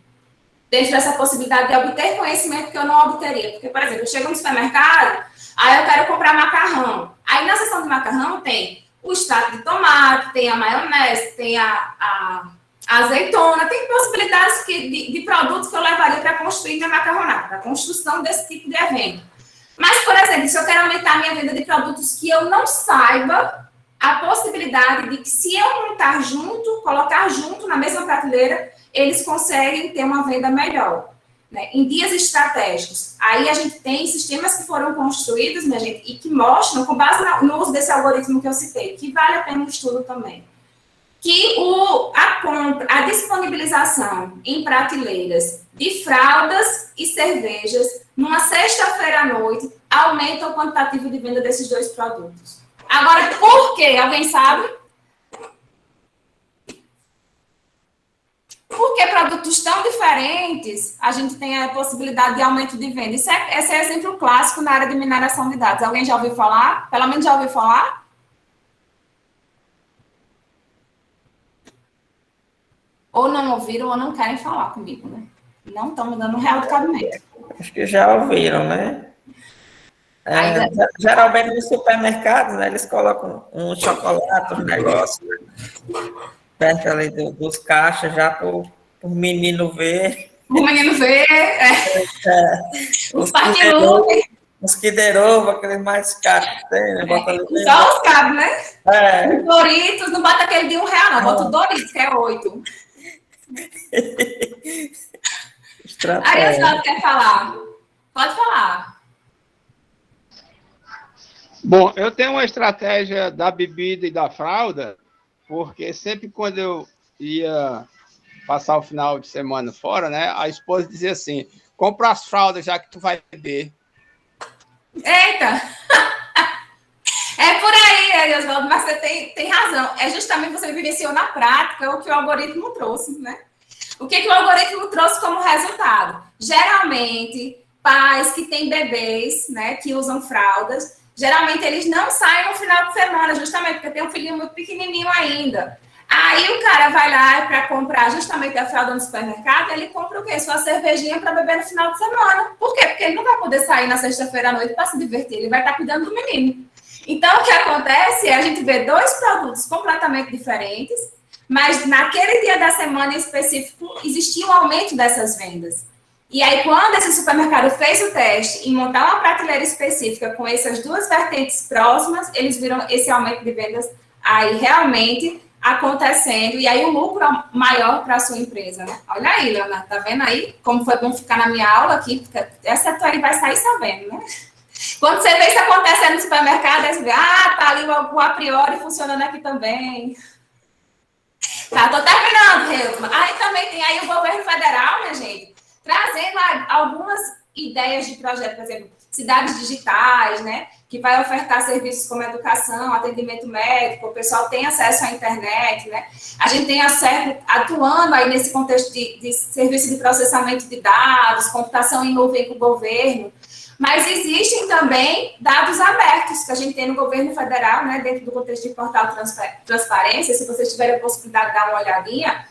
Speaker 2: dentro dessa possibilidade de obter conhecimento que eu não obteria. Porque, por exemplo, eu chego no supermercado, aí eu quero comprar macarrão. Aí, na seção de macarrão, tem o extrato de tomate, tem a maionese, tem a azeitona, tem possibilidades de produtos que eu levaria para construir minha macarronada, para a construção desse tipo de evento. Mas, por exemplo, se eu quero aumentar a minha venda de produtos que eu não saiba, a possibilidade de que, se eu montar junto, colocar junto na mesma prateleira, eles conseguem ter uma venda melhor. Né? Em dias estratégicos, aí a gente tem sistemas que foram construídos, minha gente, e que mostram, com base no uso desse algoritmo que eu citei, que vale a pena um estudo também, que a disponibilização em prateleiras de fraldas e cervejas numa sexta-feira à noite aumenta o quantitativo de venda desses dois produtos. Agora, por quê? Alguém sabe? Porque produtos tão diferentes, a gente tem a possibilidade de aumento de venda. Esse é exemplo clássico na área de mineração de dados. Alguém já ouviu falar? Pelo menos já ouviu falar? Ou não ouviram ou não querem falar comigo, né? Não estão me dando um real de cabimento.
Speaker 1: Acho que já ouviram, né? Geralmente nos supermercados, né, eles colocam um chocolate, um negócio, né, perto ali dos caixas, já por menino ver.
Speaker 2: O menino ver,
Speaker 1: Os Kinder os Kinder Ovo, aqueles mais caros que tem, né? Bota ali
Speaker 2: só os cabos, né? Os Doritos, não bota aquele de R$1, não. Bota o Doritos, que é 8. Aí, quer falar? Pode falar.
Speaker 3: Bom, eu tenho uma estratégia da bebida e da fralda, porque sempre quando eu ia passar o final de semana fora, né, a esposa dizia assim, compra as fraldas já que tu vai beber.
Speaker 2: Eita! É por aí, Oswaldo, mas você tem razão. É justamente você vivenciou na prática o que o algoritmo trouxe, né? O que o algoritmo trouxe como resultado? Geralmente, pais que têm bebês, né, que usam fraldas, geralmente eles não saem no final de semana, justamente porque tem um filhinho muito pequenininho ainda. Aí o cara vai lá para comprar justamente a fralda no supermercado, ele compra o quê? Sua cervejinha para beber no final de semana. Por quê? Porque ele não vai poder sair na sexta-feira à noite para se divertir, ele vai estar cuidando do menino. Então, o que acontece é a gente vê dois produtos completamente diferentes, mas naquele dia da semana em específico, existia um aumento dessas vendas. E aí, quando esse supermercado fez o teste em montar uma prateleira específica com essas duas vertentes próximas, eles viram esse aumento de vendas aí realmente acontecendo, e aí o lucro maior para a sua empresa, né? Olha aí, Leonardo, tá vendo aí como foi bom ficar na minha aula aqui? Porque essa tua aí vai sair sabendo, né? Quando você vê isso acontecendo no supermercado, aí você vê, tá ali o a priori funcionando aqui também. Tá, tô terminando, Hilton. Aí também tem aí o governo federal, né, gente? Trazendo algumas ideias de projeto, por exemplo, cidades digitais, né? Que vai ofertar serviços como educação, atendimento médico, o pessoal tem acesso à internet, né? A gente tem acesso, atuando aí nesse contexto de serviço de processamento de dados, computação em nuvem com o governo, mas existem também dados abertos que a gente tem no governo federal, né? Dentro do contexto de portal transparência, se vocês tiverem a possibilidade de dar uma olhadinha,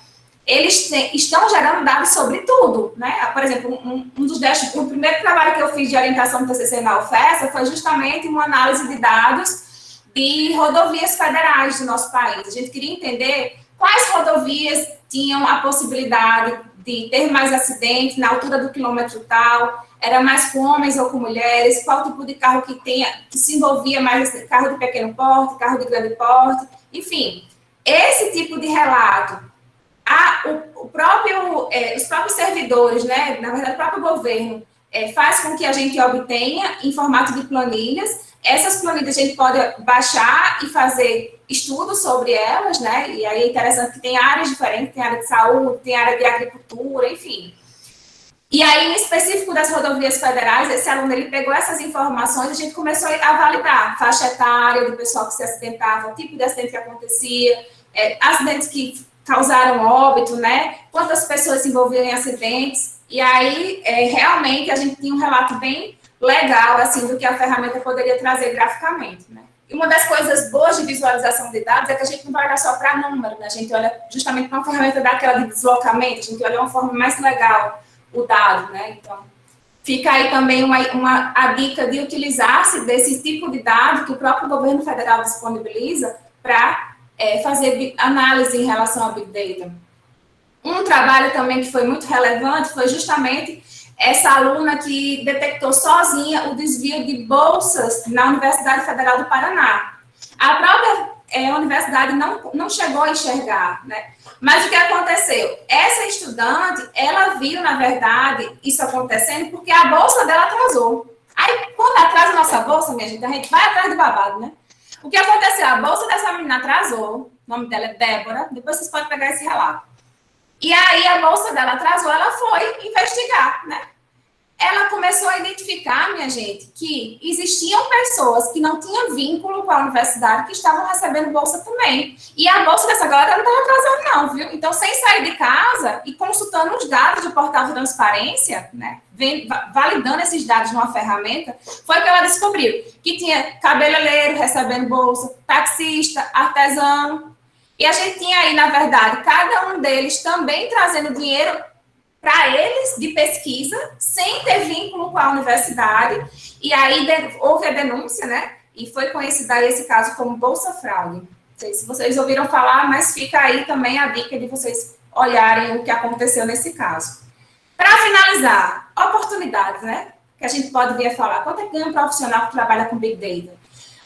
Speaker 2: eles estão gerando dados sobre tudo, né? Por exemplo, o primeiro trabalho que eu fiz de orientação do TCC na UFESA foi justamente uma análise de dados de rodovias federais do nosso país. A gente queria entender quais rodovias tinham a possibilidade de ter mais acidentes na altura do quilômetro tal, era mais com homens ou com mulheres, qual tipo de carro que se envolvia mais, carro de pequeno porte, carro de grande porte, enfim. Esse tipo de relato os próprios servidores, né, na verdade, o próprio governo faz com que a gente obtenha em formato de planilhas. Essas planilhas a gente pode baixar e fazer estudos sobre elas, né, e aí é interessante que tem áreas diferentes, tem área de saúde, tem área de agricultura, enfim. E aí, em específico das rodovias federais, esse aluno, ele pegou essas informações e a gente começou a validar faixa etária do pessoal que se acidentava, o tipo de acidente que acontecia, acidentes que causaram óbito, né? Quantas pessoas se envolviam em acidentes. E aí, realmente, a gente tinha um relato bem legal, assim, do que a ferramenta poderia trazer graficamente, né? E uma das coisas boas de visualização de dados é que a gente não vai olhar só para número, né? A gente olha justamente para uma ferramenta daquela de deslocamento, a gente olha uma forma mais legal o dado, né? Então, fica aí também a dica de utilizar-se desse tipo de dado que o próprio governo federal disponibiliza para fazer análise em relação ao Big Data. Um trabalho também que foi muito relevante foi justamente essa aluna que detectou sozinha o desvio de bolsas na Universidade Federal do Paraná. A própria universidade não chegou a enxergar, né? Mas o que aconteceu? Essa estudante, ela viu, na verdade, isso acontecendo porque a bolsa dela atrasou. Aí, quando atrasa a nossa bolsa, minha gente, a gente vai atrás do babado, né? O que aconteceu? A bolsa dessa menina atrasou, o nome dela é Débora, depois vocês podem pegar esse relato. E aí a bolsa dela atrasou, ela foi investigar, né? Ela começou a identificar, minha gente, que existiam pessoas que não tinham vínculo com a universidade que estavam recebendo bolsa também. E a bolsa dessa galera não estava atrasando, não, viu? Então, sem sair de casa e consultando os dados do portal de transparência, né, validando esses dados numa ferramenta, foi que ela descobriu que tinha cabeleireiro recebendo bolsa, taxista, artesão. E a gente tinha aí, na verdade, cada um deles também trazendo dinheiro para eles de pesquisa, sem ter vínculo com a universidade, e aí houve a denúncia, né, e foi conhecido aí esse caso como Bolsa Fraude. Não sei se vocês ouviram falar, mas fica aí também a dica de vocês olharem o que aconteceu nesse caso. Para finalizar, oportunidades, né, que a gente pode vir a falar. Quanto é que ganha um profissional que trabalha com Big Data?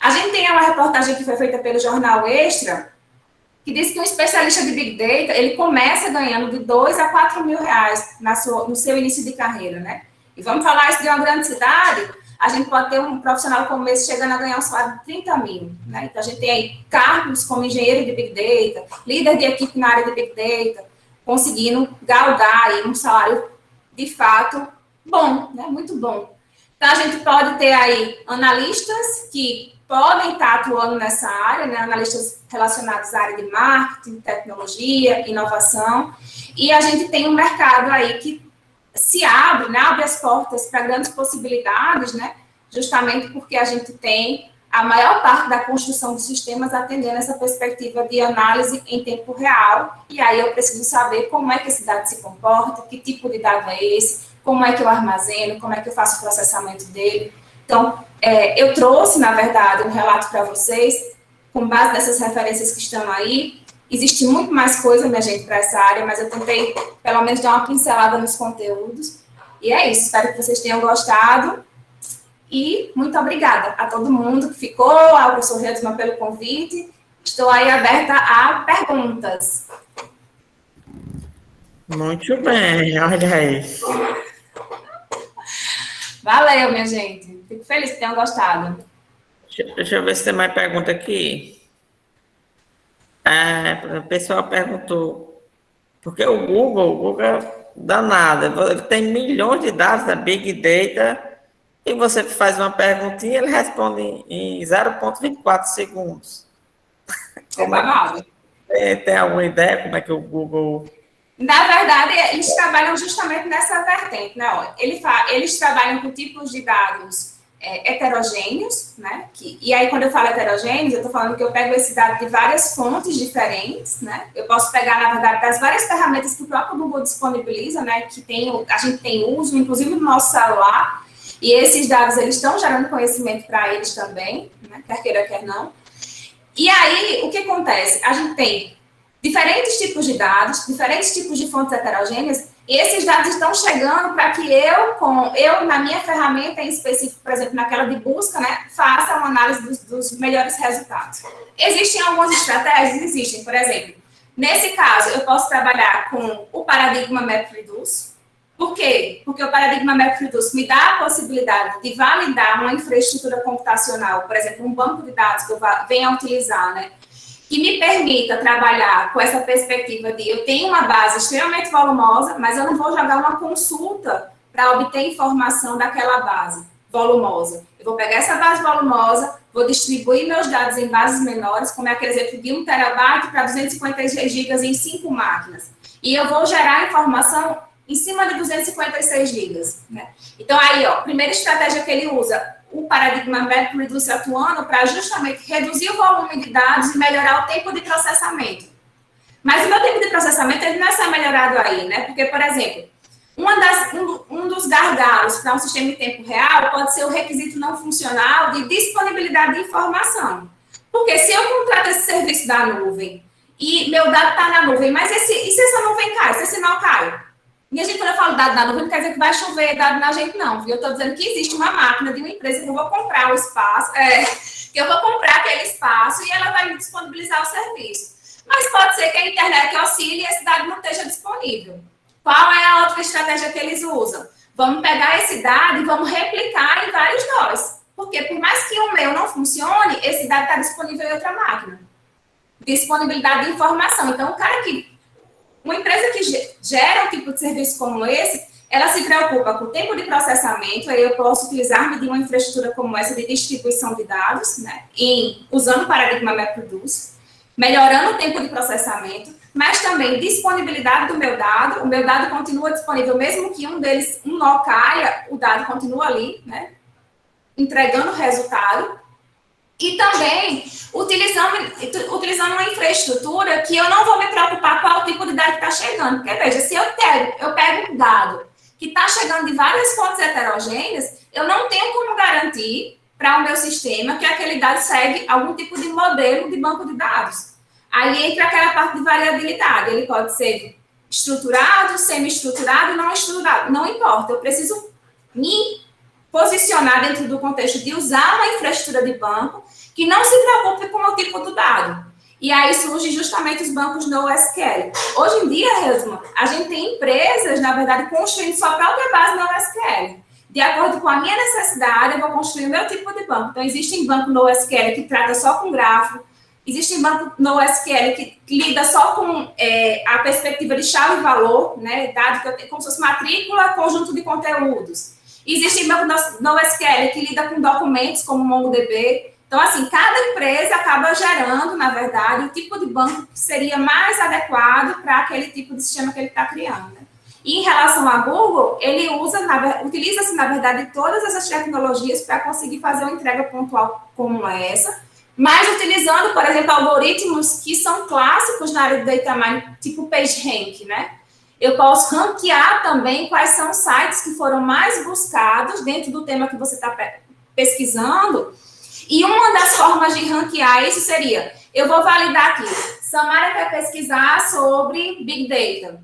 Speaker 2: A gente tem uma reportagem que foi feita pelo Jornal Extra, que diz que um especialista de Big Data, ele começa ganhando de 2 a 4 mil reais no seu início de carreira, né? E vamos falar isso de uma grande cidade, a gente pode ter um profissional como esse chegando a ganhar um salário de 30 mil, né? Então, a gente tem aí cargos como engenheiro de Big Data, líder de equipe na área de Big Data, conseguindo galgar aí um salário, de fato, bom, né? Muito bom. Então, a gente pode ter aí analistas que podem estar atuando nessa área, né, analistas relacionados à área de marketing, tecnologia, inovação, e a gente tem um mercado aí que se abre, né, abre as portas para grandes possibilidades, né, justamente porque a gente tem a maior parte da construção dos sistemas atendendo essa perspectiva de análise em tempo real, e aí eu preciso saber como é que esse dado se comporta, que tipo de dado é esse, como é que eu armazeno, como é que eu faço o processamento dele. Então, eu trouxe, na verdade, um relato para vocês, com base nessas referências que estão aí. Existe muito mais coisa, minha gente, para essa área, mas eu tentei, pelo menos, dar uma pincelada nos conteúdos. E é isso, espero que vocês tenham gostado. E muito obrigada a todo mundo que ficou, ao professor Redman pelo convite. Estou aí aberta a perguntas.
Speaker 1: Muito bem, olha isso.
Speaker 2: Valeu, minha gente. Fico feliz que tenham gostado.
Speaker 1: Deixa eu ver se tem mais pergunta aqui. O pessoal perguntou, porque o Google é danado, ele tem milhões de dados da Big Data, e você faz uma perguntinha, ele responde em 0,24 segundos. Tem alguma ideia como é que o Google...
Speaker 2: Na verdade, eles trabalham justamente nessa vertente, né? Eles trabalham com tipos de dados heterogêneos, né? E aí, quando eu falo heterogêneos, eu estou falando que eu pego esse dado de várias fontes diferentes, né? Eu posso pegar, na verdade, das várias ferramentas que o próprio Google disponibiliza, né? Que a gente tem uso, inclusive no nosso celular, e esses dados, eles estão gerando conhecimento para eles também, né? Quer queira, quer não. E aí, o que acontece? A gente tem diferentes tipos de dados, diferentes tipos de fontes heterogêneas, e esses dados estão chegando para que eu, na minha ferramenta em específico, por exemplo, naquela de busca, né, faça uma análise dos melhores resultados. Existem algumas estratégias? Existem, por exemplo, nesse caso, eu posso trabalhar com o paradigma MapReduce. Por quê? Porque o paradigma MapReduce me dá a possibilidade de validar uma infraestrutura computacional, por exemplo, um banco de dados que eu venha a utilizar, né, que me permita trabalhar com essa perspectiva de eu tenho uma base extremamente volumosa, mas eu não vou jogar uma consulta para obter informação daquela base volumosa. Eu vou pegar essa base volumosa, vou distribuir meus dados em bases menores, como é aquele exemplo de 1 terabyte para 256 gigas em 5 máquinas. E eu vou gerar informação em cima de 256 gigas, né? Então, aí, ó, primeira estratégia que ele usa, o paradigma MapReduce atuando para justamente reduzir o volume de dados e melhorar o tempo de processamento. Mas o meu tempo de processamento ele não é só melhorado aí, né? Porque, por exemplo, um dos gargalos para um sistema em tempo real pode ser o requisito não funcional de disponibilidade de informação. Porque se eu contrato esse serviço da nuvem e meu dado está na nuvem, mas e se essa nuvem cai, se esse sinal cai? E a gente, quando eu falo dado na nuvem, não quer dizer que vai chover dado na gente, não, viu? Eu estou dizendo que existe uma máquina de uma empresa que eu vou comprar o espaço, que eu vou comprar aquele espaço e ela vai me disponibilizar o serviço. Mas pode ser que a internet oscile e esse dado não esteja disponível. Qual é a outra estratégia que eles usam? Vamos pegar esse dado e vamos replicar em vários nós. Porque por mais que o meu não funcione, esse dado está disponível em outra máquina. Disponibilidade de informação. Então, uma empresa que gera um tipo de serviço como esse, ela se preocupa com o tempo de processamento, aí eu posso utilizar-me de uma infraestrutura como essa de distribuição de dados, né, usando o paradigma MapReduce, melhorando o tempo de processamento, mas também disponibilidade do meu dado, o meu dado continua disponível, mesmo que um nó caia, o dado continua ali, né, entregando o resultado, e também utilizando uma infraestrutura que eu não vou me preocupar qual o tipo de dado que está chegando, porque veja, se eu pego um dado que está chegando de várias fontes heterogêneas, eu não tenho como garantir para o meu sistema que aquele dado segue algum tipo de modelo de banco de dados. Aí entra aquela parte de variabilidade. Ele pode ser estruturado, semi-estruturado, não estruturado. Não importa, eu preciso me posicionar dentro do contexto de usar uma infraestrutura de banco que não se preocupe com o tipo do dado. E aí surgem justamente os bancos NoSQL. Hoje em dia, Hilton, a gente tem empresas, na verdade, construindo sua própria base NoSQL. De acordo com a minha necessidade, eu vou construir o meu tipo de banco. Então, existe banco NoSQL que trata só com grafo, existe banco NoSQL que lida só com a perspectiva de chave e valor, né, dado que eu tenho como se fosse matrícula, conjunto de conteúdos. Existe banco NoSQL que lida com documentos, como MongoDB. Então, assim, cada empresa acaba gerando, na verdade, o tipo de banco que seria mais adequado para aquele tipo de sistema que ele está criando. Né? E em relação a Google, ele utiliza-se, na verdade, todas essas tecnologias para conseguir fazer uma entrega pontual como essa, mas utilizando, por exemplo, algoritmos que são clássicos na área do data mining, tipo PageRank, né? Eu posso ranquear também quais são os sites que foram mais buscados dentro do tema que você está pesquisando. E uma das formas de ranquear isso seria, eu vou validar aqui, Samara quer pesquisar sobre Big Data.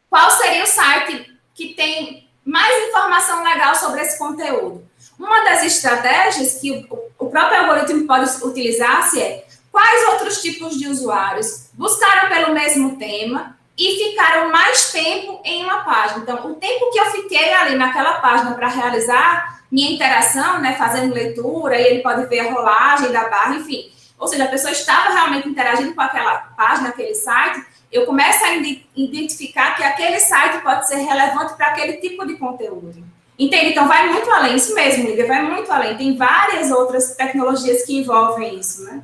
Speaker 2: Qual seria o site que tem mais informação legal sobre esse conteúdo? Uma das estratégias que o próprio algoritmo pode utilizar-se é quais outros tipos de usuários buscaram pelo mesmo tema e ficaram mais tempo em uma página. Então, o tempo que eu fiquei ali naquela página para realizar minha interação, né, fazendo leitura, e ele pode ver a rolagem da barra, enfim. Ou seja, a pessoa estava realmente interagindo com aquela página, aquele site, eu começo a identificar que aquele site pode ser relevante para aquele tipo de conteúdo. Entende? Então, vai muito além, isso mesmo, Lívia, vai muito além. Tem várias outras tecnologias que envolvem isso, né?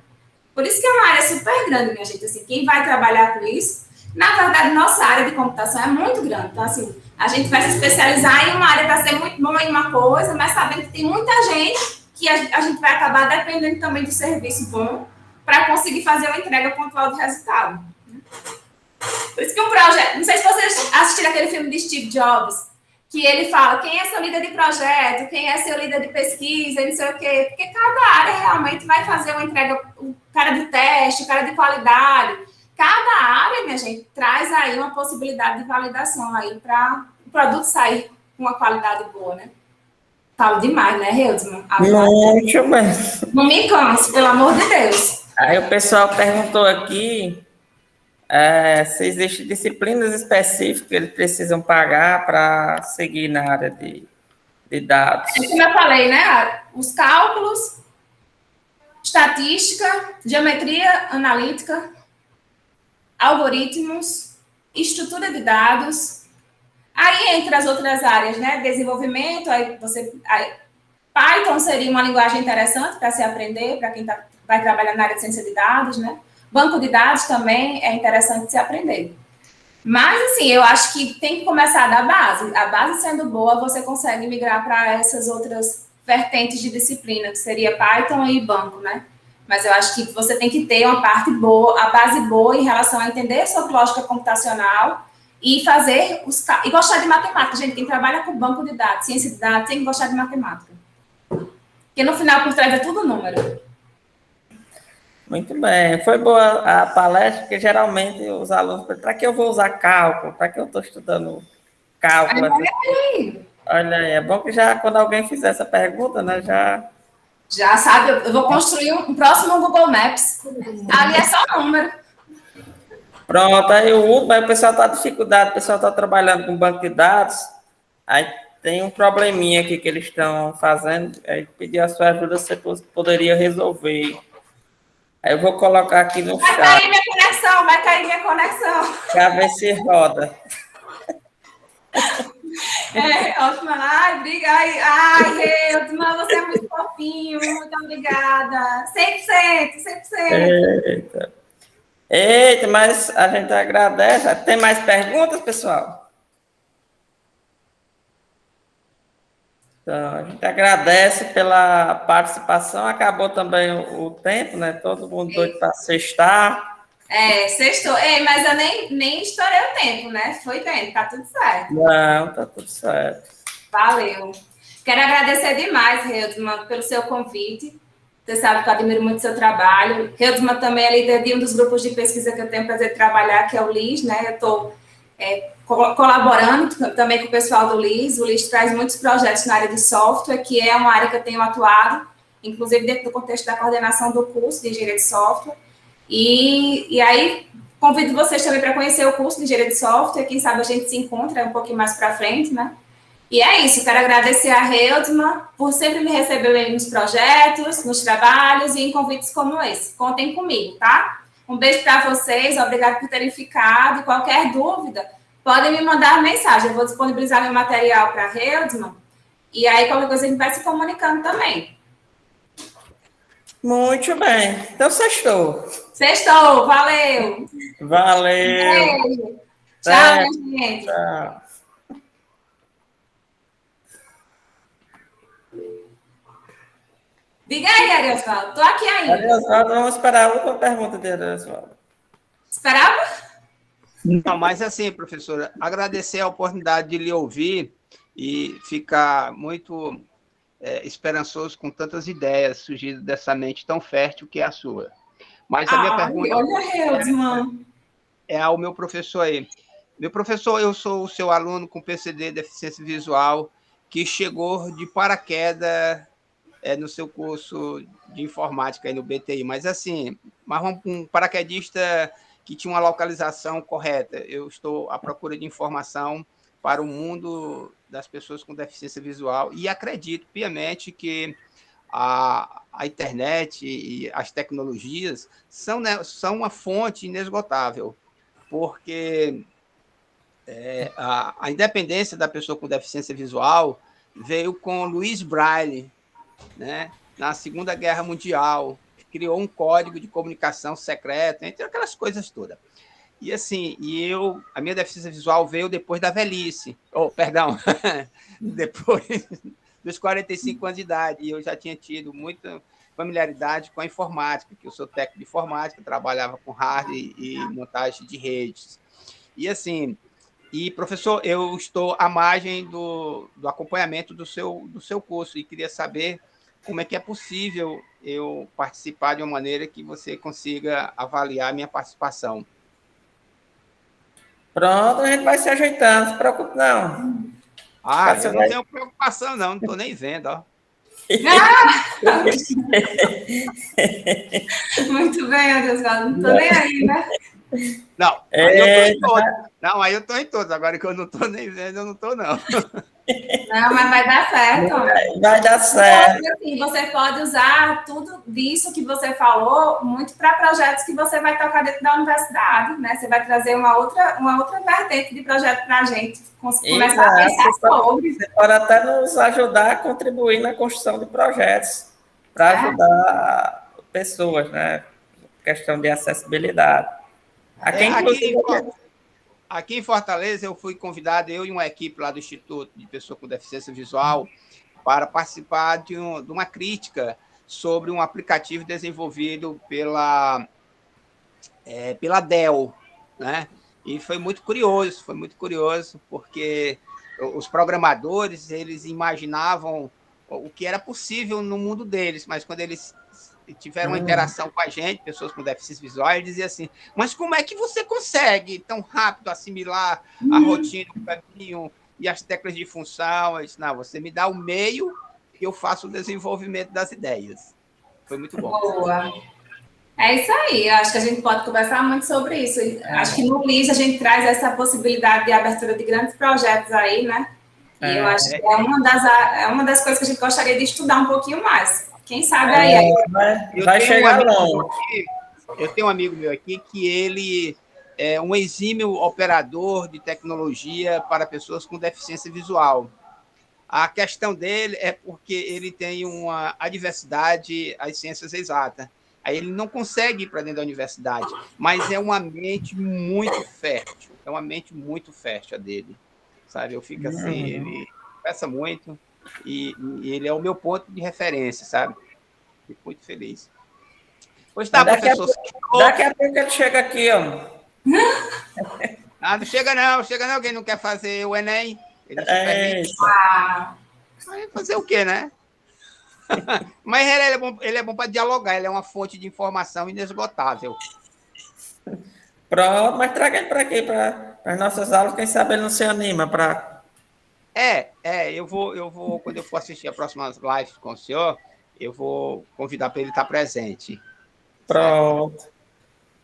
Speaker 2: Por isso que é uma área super grande, minha gente. Assim, quem vai trabalhar com isso, na verdade, nossa área de computação é muito grande. Então, assim, a gente vai se especializar em uma área para ser muito bom em uma coisa, mas sabendo que tem muita gente que a gente vai acabar dependendo também do serviço bom para conseguir fazer uma entrega pontual do resultado. Por isso que um projeto... Não sei se vocês assistiram aquele filme de Steve Jobs, que ele fala quem é seu líder de projeto, quem é seu líder de pesquisa, não sei o quê. Porque cada área realmente vai fazer uma entrega, o cara de teste, o cara de qualidade. Cada área, minha gente, traz aí uma possibilidade de validação aí para o produto sair com uma qualidade boa, né? Falo demais, né, Hilton?
Speaker 1: Muito bem.
Speaker 2: Não me canse, pelo amor de Deus.
Speaker 1: Aí o pessoal perguntou aqui se existem disciplinas específicas que eles precisam pagar para seguir na área de dados.
Speaker 2: Como eu falei, né? Os cálculos, estatística, geometria analítica, algoritmos, estrutura de dados. Aí, entre as outras áreas, né? Desenvolvimento, aí Python seria uma linguagem interessante para se aprender, para quem vai trabalhar na área de ciência de dados, né? Banco de dados também é interessante se aprender. Mas, assim, eu acho que tem que começar da base. A base sendo boa, você consegue migrar para essas outras vertentes de disciplina, que seria Python e banco, né? Mas eu acho que você tem que ter uma parte boa, a base boa em relação a entender sobre lógica computacional e fazer e gostar de matemática. Gente, quem trabalha com banco de dados, ciência de dados, tem que gostar de matemática. Porque no final, por trás é tudo número.
Speaker 1: Muito bem. Foi boa a palestra, porque geralmente os alunos perguntam, para que eu vou usar cálculo? Para que eu estou estudando cálculo? Olha aí, é bom que já, quando alguém fizer essa pergunta, né,
Speaker 2: já sabe, eu vou construir um próximo Google Maps. Ali é só número.
Speaker 1: Pronto, aí o pessoal está com dificuldade, o pessoal está trabalhando com banco de dados, aí tem um probleminha aqui que eles estão fazendo, aí pedi a sua ajuda, você poderia resolver. Aí eu vou colocar aqui no
Speaker 2: Vai
Speaker 1: chat,
Speaker 2: cair minha conexão, vai cair minha conexão.
Speaker 1: para ver se roda.
Speaker 2: Ótimo. Ai, obrigada. Ai, Reutman, você é muito fofinho, muito obrigada. 100%, 100%.
Speaker 1: Eita. Eita, mas a gente agradece. Tem mais perguntas, pessoal? Então, a gente agradece pela participação. Acabou também o tempo, né? Todo mundo doido para sextar.
Speaker 2: Sextou. Mas eu nem estourei o tempo, né? Foi bem, tá tudo certo.
Speaker 1: Não, tá tudo certo.
Speaker 2: Valeu. Quero agradecer demais, Reutman, pelo seu convite. Você sabe que eu admiro muito o seu trabalho. Reutman também é líder de um dos grupos de pesquisa que eu tenho o prazer de trabalhar, que é o LIS, né? Eu estou colaborando também com o pessoal do LIS. O LIS traz muitos projetos na área de software, que é uma área que eu tenho atuado, inclusive dentro do contexto da coordenação do curso de engenharia de software. E aí, convido vocês também para conhecer o curso de engenharia de software. Quem sabe a gente se encontra um pouquinho mais para frente, né? E é isso, quero agradecer a Reutman por sempre me receber nos projetos, nos trabalhos e em convites como esse. Contem comigo, tá? Um beijo para vocês, obrigado por terem ficado. E qualquer dúvida, podem me mandar mensagem. Eu vou disponibilizar meu material para a Reutman. E aí, qualquer coisa, a gente vai se comunicando também.
Speaker 1: Muito bem. Então, sextou.
Speaker 2: Sextou, valeu.
Speaker 1: Valeu.
Speaker 2: Beijo. Tchau, gente.
Speaker 1: Tchau.
Speaker 2: Diga aí, Ariosvaldo. Estou aqui ainda.
Speaker 1: Ariosvaldo, vamos esperar a última pergunta de Ariosvaldo.
Speaker 2: Esperava?
Speaker 3: Não, mas assim, professora, agradecer a oportunidade de lhe ouvir e ficar muito esperançoso com tantas ideias surgidas dessa mente tão fértil que é a sua. Mas a minha pergunta
Speaker 2: olha,
Speaker 3: é ao meu professor aí. Meu professor, eu sou o seu aluno com PCD, deficiência visual, que chegou de paraquedas no seu curso de informática aí no BTI, mas assim, um paraquedista que tinha uma localização correta. Eu estou à procura de informação para o mundo das pessoas com deficiência visual e acredito piamente que a internet e as tecnologias são uma fonte inesgotável, porque a independência da pessoa com deficiência visual veio com Louis Braille, né? Na Segunda Guerra Mundial, criou um código de comunicação secreta, entre aquelas coisas todas. E assim, a minha deficiência visual veio depois da velhice, depois dos 45 anos de idade, e eu já tinha tido muita familiaridade com a informática, que eu sou técnico de informática, trabalhava com hardware e montagem de redes. E assim, professor, eu estou à margem do acompanhamento do seu curso e queria saber como é que é possível eu participar de uma maneira que você consiga avaliar a minha participação.
Speaker 1: Pronto, a gente vai se ajeitando, não se preocupe, não.
Speaker 3: Eu não tenho preocupação, não estou nem vendo, ó.
Speaker 2: Muito bem, Ariosvaldo, não estou nem aí, né?
Speaker 3: Não, aí eu estou em todos. Não, aí eu estou em todos. Agora que eu não estou nem vendo, eu não estou, não.
Speaker 2: Não, mas vai dar certo.
Speaker 1: Vai dar certo.
Speaker 2: Então, assim, você pode usar tudo disso que você falou muito para projetos que você vai tocar dentro da universidade, né? Você vai trazer uma outra vertente de projeto para a gente começar a pensar sobre.
Speaker 1: Você pode até nos ajudar a contribuir na construção de projetos para ajudar pessoas, né? Questão de acessibilidade.
Speaker 3: Aqui em Fortaleza, eu fui convidado, eu e uma equipe lá do Instituto de Pessoa com Deficiência Visual, para participar de uma crítica sobre um aplicativo desenvolvido pela Dell, né? E foi muito curioso, porque os programadores, eles imaginavam o que era possível no mundo deles, mas quando eles tiveram uma interação com a gente, pessoas com deficiência visual, eles diziam assim, mas como é que você consegue tão rápido assimilar a rotina, o caminho e as teclas de função? Eu disse, não, você me dá o meio e eu faço o desenvolvimento das ideias. Foi muito bom.
Speaker 2: Boa. É isso aí, eu acho que a gente pode conversar muito sobre isso. Acho que no LIS a gente traz essa possibilidade de abertura de grandes projetos aí, né? E eu acho que é uma das coisas que a gente gostaria de estudar um pouquinho mais. Quem sabe
Speaker 1: vai chegar longe.
Speaker 3: Eu tenho um amigo meu aqui que ele é um exímio operador de tecnologia para pessoas com deficiência visual. A questão dele é porque ele tem uma adversidade às ciências exatas. Aí ele não consegue ir para dentro da universidade, mas é uma mente muito fértil. É uma mente muito fértil a dele. Sabe? Eu fico assim, ele conversa muito e ele é o meu ponto de referência, sabe? Fico muito feliz. Pois tá, professor.
Speaker 1: Daqui a pouco ele chega aqui, ó.
Speaker 3: Ah, não chega não. Quem não quer fazer o Enem, ele não se permite. Vai fazer o quê, né? Mas ele é bom para dialogar, ele é uma fonte de informação inesgotável.
Speaker 1: Pronto, mas traga ele para aqui, para as nossas aulas, quem sabe ele não se anima para...
Speaker 3: Eu vou, quando eu for assistir as próximas lives com o senhor, eu vou convidar para ele estar presente.
Speaker 1: Pronto.
Speaker 3: Certo?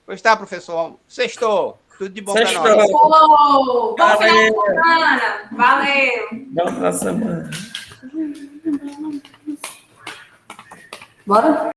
Speaker 3: Pois tá, professor. Sextou. Tudo de bom para nós.
Speaker 2: Bom final de semana. Valeu.
Speaker 1: Bom final de semana.
Speaker 2: Bora?